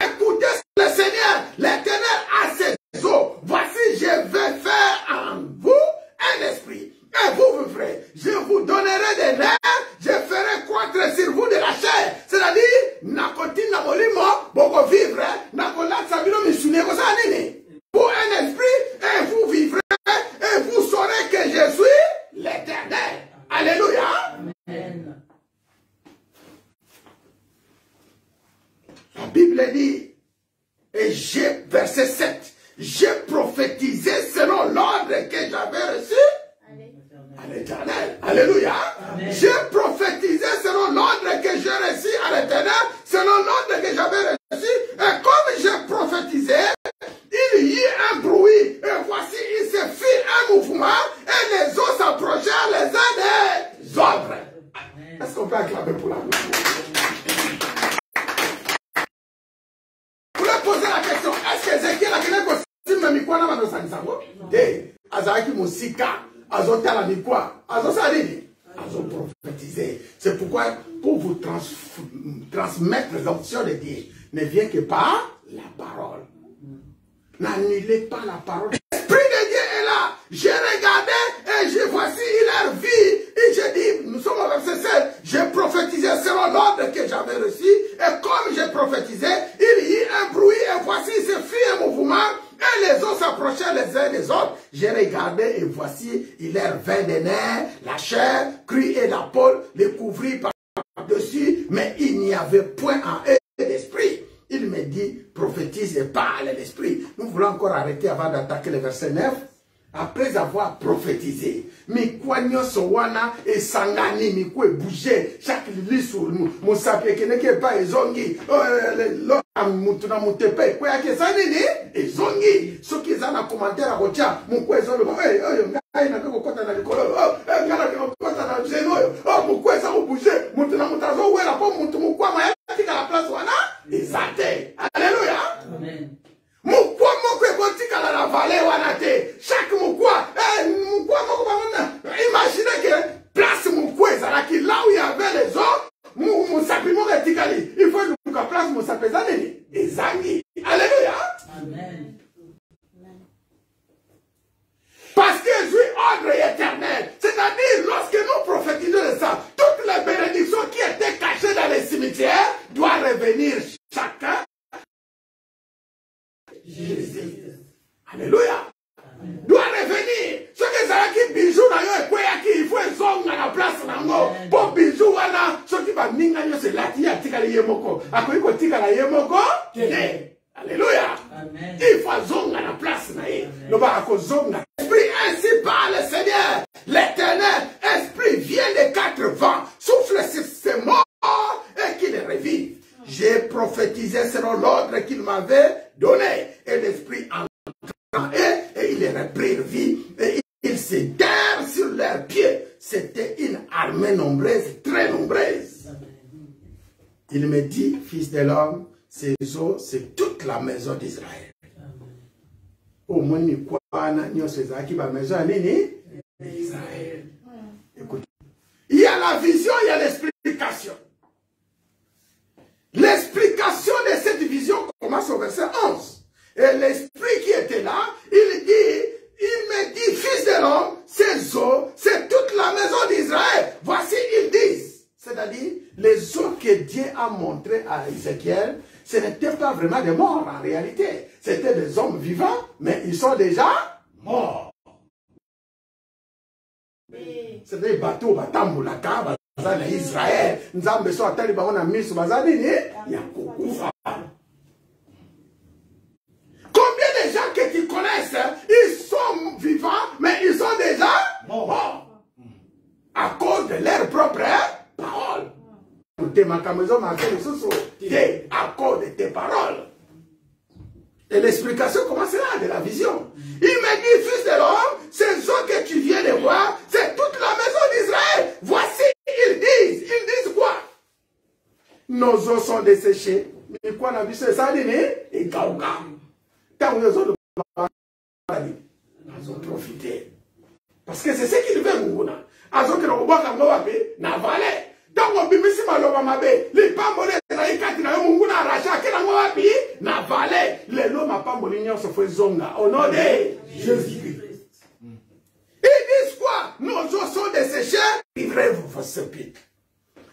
Écoutez le Seigneur, l'Éternel a ses eaux. Voici, je vais faire en vous un esprit. Et vous vivrez. Je vous donnerai des nerfs. Je ferai croître sur vous de la chair. C'est-à-dire, nakoti nabolimo, boko vivre, nakola sabino misune kosa nini. Pour un esprit, et vous vivrez, et vous saurez que je suis l'Éternel. Alléluia. Amen. La Bible dit, et verset 7, j'ai prophétisé selon l'ordre que j'avais reçu à l'Éternel. Alléluia. J'ai prophétisé selon l'ordre que j'ai reçu à l'Éternel, selon l'ordre que j'avais reçu. Et comme j'ai prophétisé, il y eut un bruit. Et voici, il se fit un mouvement et les eaux s'approchèrent les uns des autres. Est-ce qu'on peut acclamer pour la gloire? Vous voulez poser la question, est-ce que Ézéchiel a quelqu'un qui me dit quoi dans le sango? Eh, Azaki Moussika, Azotala dit quoi? Azosali, Azoprophétisé. C'est pourquoi, pour vous transmettre l'option de Dieu, ne vient que par la parole. N'annulez pas la parole. L'Esprit de Dieu est là. J'ai regardé et voici, il a vu. Et j'ai dit, nous sommes au verset 7. J'ai prophétisé selon l'ordre que j'avais reçu. Et comme j'ai prophétisé, il y eut un bruit. Et voici, il se fit un mouvement. Et les autres s'approchaient les uns des autres. J'ai regardé et voici, il leur vint des nerfs, la chair, crue et la peau, les couvrit par-dessus. Mais il n'y avait point en eux d'esprit. Il me dit, prophétise et parle l'esprit. Nous voulons encore arrêter avant d'attaquer le verset 9. Après avoir prophétisé, Mikwanyo Sowana et Sangani, Mikwe bouger, chaque lit sur nous, Moussapé qui n'est pas Ezongi, Moutuna Moutepe, quoi que ça n'est, Ezongi, ceux qui ont un commentaire à Rocha, Moukwe Zolo, il n'a pas de l'école, il n'a pas de géno, Moukwe ça va bouger, Moutuna Moutazo, où est la pomme, Moutoumoukoua, mais à la place, Wana, Ezate. Alléluia. Amen. Moukwa mokwe kontika la vallée wanate. Chaque moukwa, imaginez que place moukwe zalaki là où il y avait les eaux, moussapimo retikali. Il faut que la place moussapezane ezangi. Alléluia. Amen. Parce que je suis ordre éternel. C'est-à-dire, lorsque nous prophétisons de ça, toutes les bénédictions qui étaient cachées dans les cimetières doivent revenir chacun. Jésus. Alléluia. Doit revenir. Ce que ça qui bijou na yo et quoi qui il faut zonga na place nango. Pour bijou wana, ce qui va ninga yo c'est là qui a tika le yemoko. Akoi ko tika la yemoko. Alléluia. Amen. Il faut zonga na place na ye. No ba ko zonga. Esprit ainsi par le Seigneur, l'Éternel, esprit vient des quatre vents, souffle sur ces morts et qui les revive. J'ai prophétisé selon l'ordre qu'il m'avait donné. Et l'esprit entra en eux et il les reprirent vie. Et ils se terrent sur leurs pieds. C'était une armée nombreuse, très nombreuse. Il me dit, fils de l'homme, ces eaux, c'est toute la maison d'Israël. Au moins, Israël. Écoute. Il y a la vision, il y a l'explication. L'explication de cette vision commence au verset 11. Et l'esprit qui était là, il me dit, fils de l'homme, ces eaux, c'est toute la maison d'Israël. Voici, ils disent. C'est-à-dire, les eaux que Dieu a montrées à Ézéchiel, ce n'étaient pas vraiment des morts en réalité. C'était des hommes vivants, mais ils sont déjà morts. C'est des bateaux, Batamboulaka, Israël, Nzambe so atali bango na miso bazali ni ya kokufa. Combien de gens que tu connaisses, ils sont vivants, mais ils sont déjà morts à cause de leur propre de ma maison, ma fille, à cause de tes paroles. Et l'explication commence là, de la vision. Il me dit, fils de l'homme, ces eaux que tu viens de voir, c'est toute la maison d'Israël. Voici, ils disent quoi? Nos eaux sont desséchées. Mais quoi, on a vu ça, et Gaouga. Quand nous avons profité. Parce que c'est ce qu'il veut, Mougouna. Azo que nous voit comme na valé. Donc on bimisi maloba mabe. Les pambole na ikati na Mougouna racha que na valé. Les lots ma pambole se fait zonga. Au nom de Jésus-Christ. Ils disent quoi? Nos eaux sont desséchées. J'ouvrirai vos sépulcres.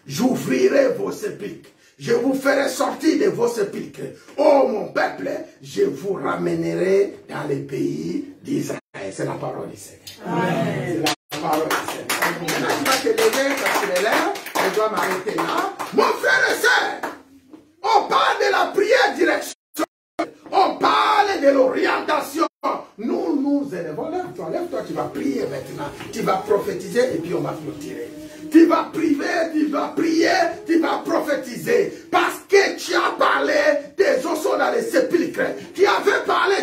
J'ouvrirai vos sépulcres. Je vous ferai sortir de vos sépulcres. Oh mon peuple, je vous ramènerai dans les pays d'Israël. C'est la parole du Seigneur. C'est la parole du Seigneur. Maintenant, tu vas te lever parce que l'air, je dois m'arrêter là. Mon frère et soeur, on parle de la prière direction. On parle de l'orientation. Nous élevons. Lève-toi, tu vas prier maintenant. Tu vas prophétiser et puis on va clôturer. Tu vas prier, tu vas prier, tu vas prophétiser. Parce que tu as parlé des os sont dans les sépulcres. Tu avais parlé.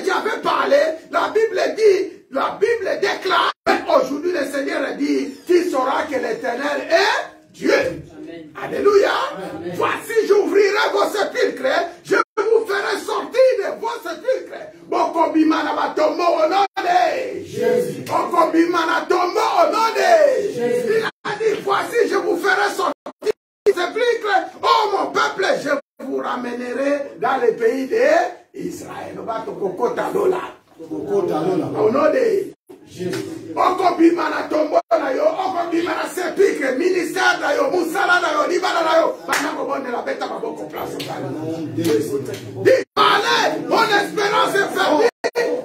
La Bible dit, la Bible déclare. Aujourd'hui, le Seigneur dit, tu sauras que l'Éternel est Dieu. Amen. Alléluia. Amen. Voici, j'ouvrirai vos sépulcres. Je vous ferai sortir de vos sépulcres. Bokombimana batombo au nom de Jésus. Bokombimana tombo au nom de Jésus. Il a dit, voici, je vous ferai sortir de vos sépulcres. Oh mon peuple, je vous ramènerai dans les pays d'Israël. Au nom de Jésus. Okobimana tombo na yo, okobimana sepikre, ministère na yo, musala na yo, libana na yo, banako bonne la bête à beaucoup place. Dis, parlez, mon espérance est perdue.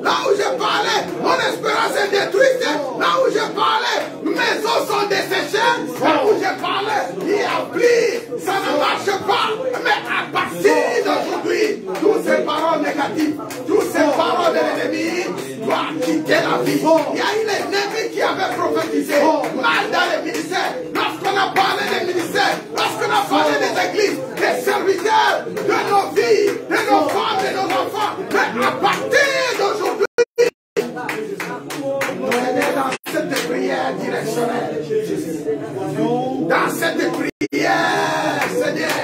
Là où je parlais, mon espérance est détruite. Là où je parlais, mes os sont desséchés. Là où je parlais, il a pris, ça ne marche pas. Mais à partir d'aujourd'hui, toutes ces paroles négatives, toutes ces paroles de l'ennemi doivent quitter la vie. Il y a eu l'ennemi qui avait prophétisé mal dans les ministères. Lorsqu'on a parlé des ministères, lorsqu'on a parlé des églises, des serviteurs, de nos vies, de nos femmes, de nos enfants, mais à partir d'aujourd'hui, dans cette prière directionnelle, dans cette prière, Seigneur,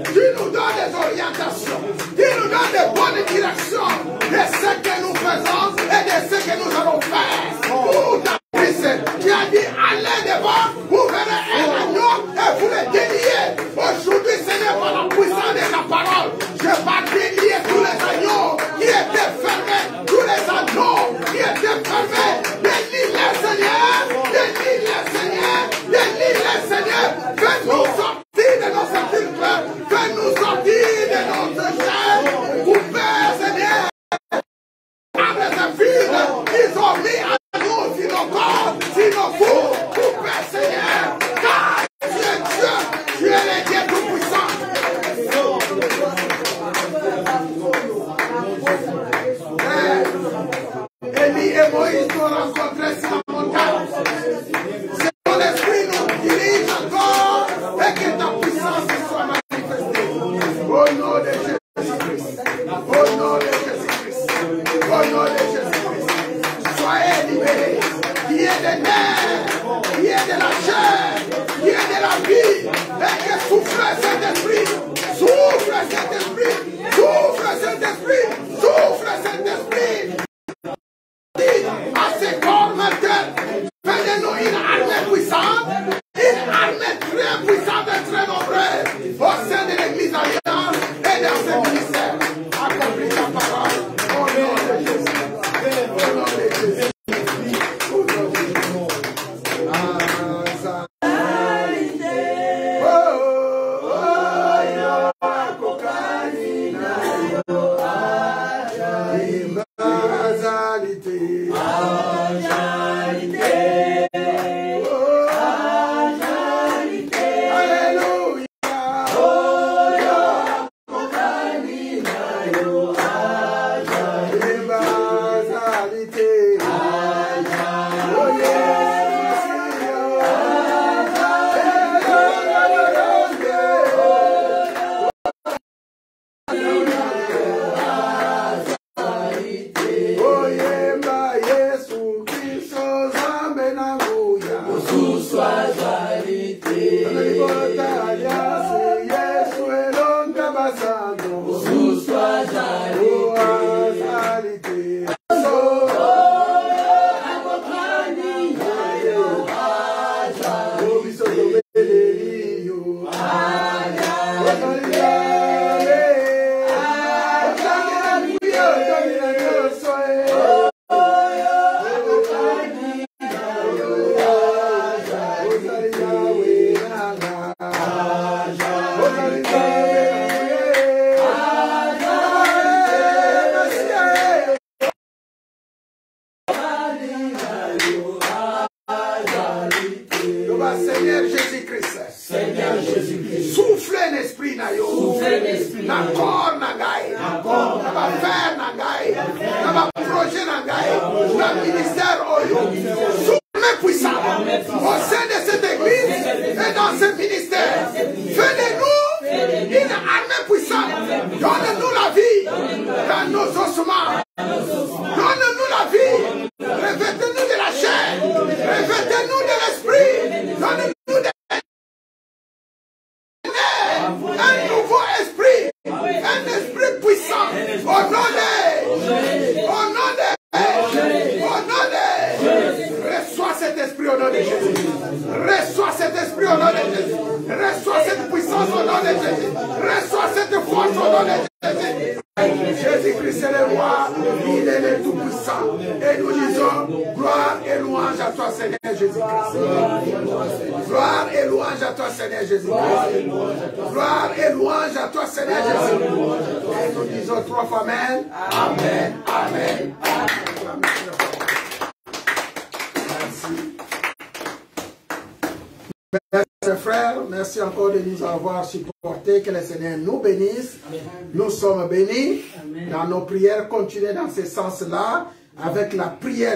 tu nous donnes des orientations, tu nous donnes des bonnes directions de ce que nous faisons et de ce que nous allons faire. Pour ta puissance, tu as dit, allez devant, vous verrez un agneau et vous le déliez. Aujourd'hui, Seigneur, par la puissance de ta parole, je vais délier tous les agneaux qui étaient fermés, tous les agneaux qui étaient fermés. Délie-les, Seigneur, délie-les, Seigneur, délie-les, Seigneur. Fais-nous sortir de nos sépulcres, fais-nous sortir de notre chair. Coupez, Seigneur, avec les fils, ils ont mis à Merci encore de nous avoir supportés. Que le Seigneur nous bénisse. Amen. Nous sommes bénis. Amen. Dans nos prières, continuez dans ce sens-là avec la prière